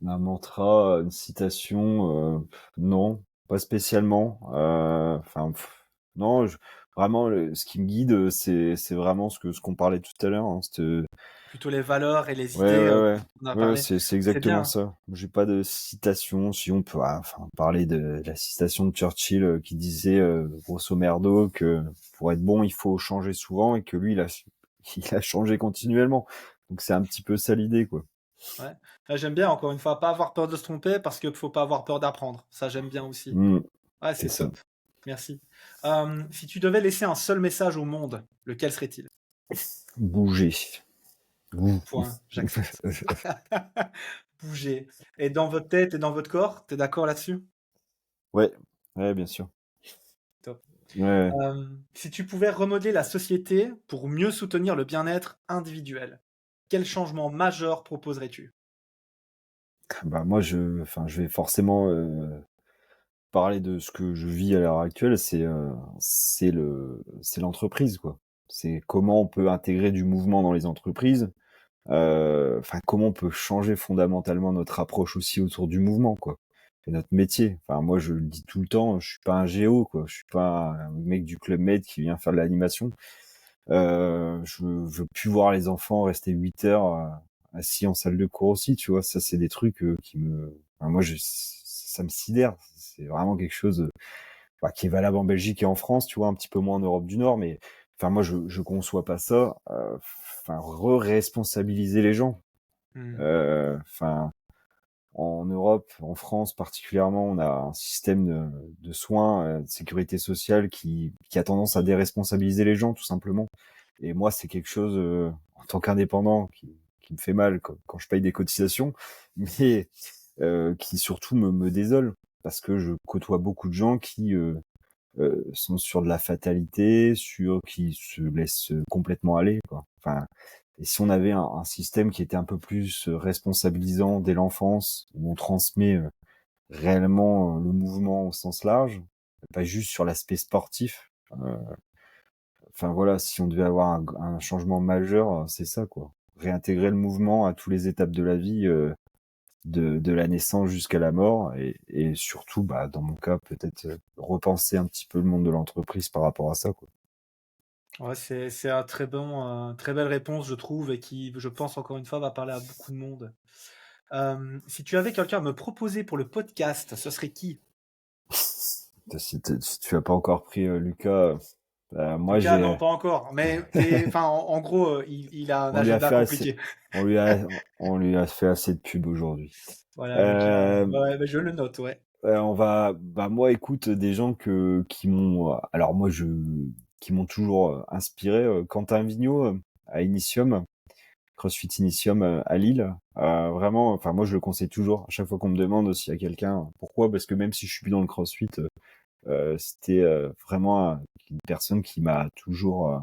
un mantra, une citation, non, pas spécialement. Enfin, non, vraiment, ce qui me guide, c'est vraiment ce qu'on parlait tout à l'heure, hein, Plutôt les valeurs et les ouais, idées ouais, ouais. dont on a Ouais, parlé. c'est C'est exactement bien. ça. J'ai pas de citation. Si on peut, enfin, parler de la citation de Churchill qui disait, grosso merdo, que pour être bon, il faut changer souvent et que lui, il a changé continuellement. Donc c'est un petit peu ça l'idée, quoi. Ouais. J'aime bien, encore une fois, pas avoir peur de se tromper parce qu'il faut pas avoir peur d'apprendre. Ça, j'aime bien aussi. Mmh, Ouais, c'est c'est ça. top. Merci. Si tu devais laisser un seul message au monde, lequel serait-il? Bouger. Bouh. Point. J'accepte. Bouger. Et dans votre tête et dans votre corps, t'es d'accord là-dessus? Ouais, ouais, bien sûr. Top. Ouais. Si tu pouvais remodeler la société pour mieux soutenir le bien-être individuel, quel changement majeur proposerais-tu? Bah moi, enfin, je vais forcément parler de ce que je vis à l'heure actuelle. C'est l'entreprise, quoi. C'est comment on peut intégrer du mouvement dans les entreprises. Enfin, comment on peut changer fondamentalement notre approche aussi autour du mouvement, quoi. C'est notre métier. Enfin, moi, je le dis tout le temps, je suis pas un géo, quoi. Je suis pas un mec du Club Med qui vient faire de l'animation. Je veux plus voir les enfants rester 8 heures assis en salle de cours aussi, tu vois. Ça, c'est des trucs enfin, moi, ça me sidère. C'est vraiment quelque chose bah, qui est valable en Belgique et en France, tu vois, un petit peu moins en Europe du Nord, mais enfin, moi, je conçois pas ça. Enfin, re-responsabiliser les gens. Mmh. Enfin, en Europe, en France particulièrement, on a un système de soins, de sécurité sociale qui a tendance à déresponsabiliser les gens, tout simplement. Et moi, c'est quelque chose, en tant qu'indépendant, qui me fait mal quand je paye des cotisations, mais qui surtout me désole, parce que je côtoie beaucoup de gens qui sont sur de la fatalité, qui se laissent complètement aller, quoi. Enfin, et si on avait un système qui était un peu plus responsabilisant dès l'enfance, où on transmet réellement le mouvement au sens large, pas juste sur l'aspect sportif. Enfin voilà, si on devait avoir un changement majeur, c'est ça, quoi. Réintégrer le mouvement à toutes les étapes de la vie, de la naissance jusqu'à la mort, et surtout, bah, dans mon cas, peut-être repenser un petit peu le monde de l'entreprise par rapport à ça, quoi. Ouais, c'est un très belle réponse, je trouve, et qui, je pense, encore une fois, va parler à beaucoup de monde. Si tu avais quelqu'un à me proposer pour le podcast, ce serait qui? Si tu as pas encore pris Lucas, moi Lucas, non, j'ai, pas encore. Enfin, en gros, il a un on lui a agenda fait assez, compliqué. on lui a, on lui a fait assez de pub aujourd'hui. Voilà, Lucas. Euh, Ouais, bah, je le note, ouais. bah moi, écoute, des gens qui m'ont, alors moi qui m'ont toujours inspiré, Quentin Vigneault à Initium, CrossFit Initium à Lille. Vraiment, enfin moi je le conseille toujours. À chaque fois qu'on me demande s'il y a quelqu'un, pourquoi? Parce que même si je suis plus dans le CrossFit, c'était vraiment une personne qui m'a toujours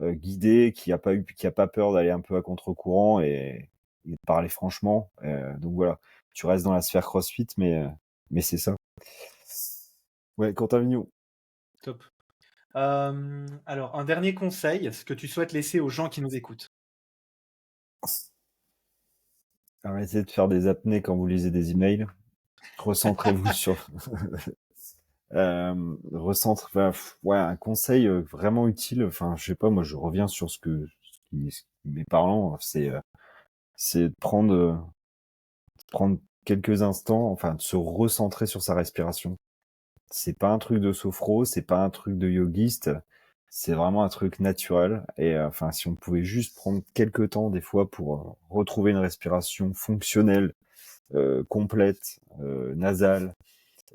guidé, qui a pas peur d'aller un peu à contre-courant et de parler franchement. Donc voilà, tu restes dans la sphère CrossFit, mais c'est ça. Ouais, Quentin Vigneault. Top. Alors, un dernier conseil, ce que tu souhaites laisser aux gens qui nous écoutent. Arrêtez de faire des apnées quand vous lisez des emails. Recentrez-vous sur. Recentre, enfin, ouais, un conseil vraiment utile. Enfin, je sais pas, moi, je reviens sur ce qui m'est parlant, c'est prendre quelques instants, enfin, de se recentrer sur sa respiration. C'est pas un truc de sophro, c'est pas un truc de yogiste, c'est vraiment un truc naturel. Et enfin, si on pouvait juste prendre quelques temps des fois pour retrouver une respiration fonctionnelle, complète, nasale,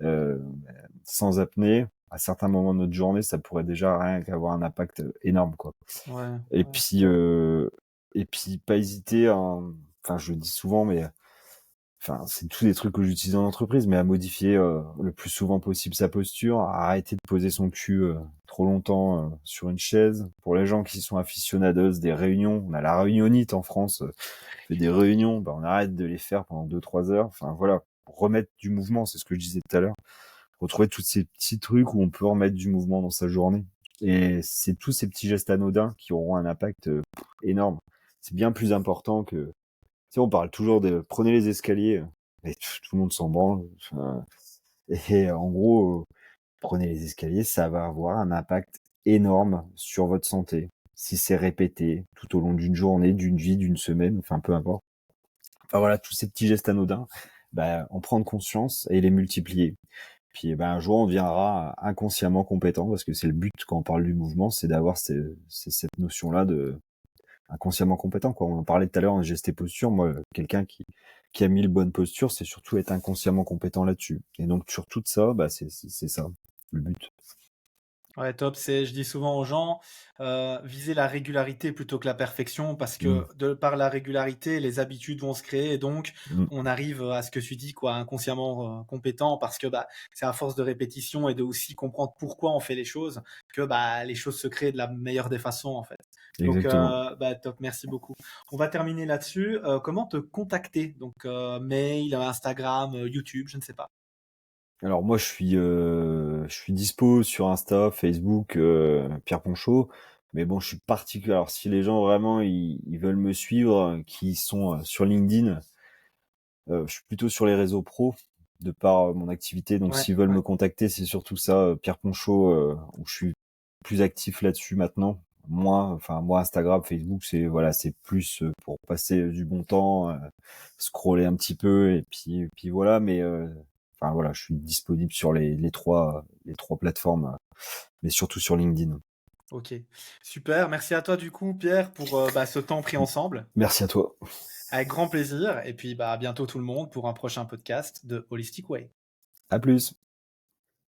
euh, sans apnée, à certains moments de notre journée, ça pourrait déjà rien qu'avoir un impact énorme, quoi. Ouais, Et ouais. puis, pas hésiter, enfin, je le dis souvent, mais enfin, c'est tous des trucs que j'utilise en entreprise, mais à modifier le plus souvent possible sa posture, à arrêter de poser son cul trop longtemps sur une chaise. Pour les gens qui sont aficionados des réunions, on a la réunionite en France, on fait des réunions, bah, on arrête de les faire pendant 2-3 heures. Enfin voilà, remettre du mouvement, c'est ce que je disais tout à l'heure. Retrouver tous ces petits trucs où on peut remettre du mouvement dans sa journée. Et c'est tous ces petits gestes anodins qui auront un impact énorme. C'est bien plus important que tu sais, on parle toujours de prenez les escaliers, mais tout le monde s'en branle. Enfin, et en gros, prenez les escaliers, ça va avoir un impact énorme sur votre santé. Si c'est répété tout au long d'une journée, d'une vie, d'une semaine, enfin peu importe. Enfin voilà, tous ces petits gestes anodins, bah, en prendre conscience et les multiplier. Puis ben, un jour, on deviendra inconsciemment compétent, parce que c'est le but quand on parle du mouvement, c'est d'avoir cette notion-là de inconsciemment compétent, quoi. On en parlait tout à l'heure en geste et posture. Moi, quelqu'un qui a mis le bonne posture, c'est surtout être inconsciemment compétent là-dessus. Et donc, sur tout ça, bah, c'est ça, le but. Ouais, top. Je dis souvent aux gens, visez la régularité plutôt que la perfection parce Mmh. que de par la régularité, les habitudes vont se créer et donc Mmh. on arrive à ce que tu dis, quoi, inconsciemment compétent parce que bah, c'est à force de répétition et de aussi comprendre pourquoi on fait les choses que bah, les choses se créent de la meilleure des façons en fait. Donc, Exactement. bah, top, merci beaucoup. On va terminer là-dessus. Comment te contacter? Donc, mail, Instagram, YouTube, je ne sais pas. Alors moi, je suis dispo sur Insta, Facebook, Pierre Ponchot. Mais bon, je suis particulier. Alors si les gens vraiment ils veulent me suivre, qui sont sur LinkedIn, je suis plutôt sur les réseaux pro de par mon activité. Donc Ouais, s'ils veulent ouais. me contacter, c'est surtout ça, Pierre Ponchot, où je suis plus actif là-dessus maintenant. Moi Instagram, Facebook, c'est voilà, c'est plus pour passer du bon temps, scroller un petit peu et puis voilà. Mais enfin voilà, je suis disponible sur les trois plateformes, mais surtout sur LinkedIn. Ok, super. Merci à toi du coup, Pierre, pour bah, ce temps pris ensemble. Merci à toi. Avec grand plaisir. Et puis bah, à bientôt tout le monde pour un prochain podcast de Holistic Way. À plus.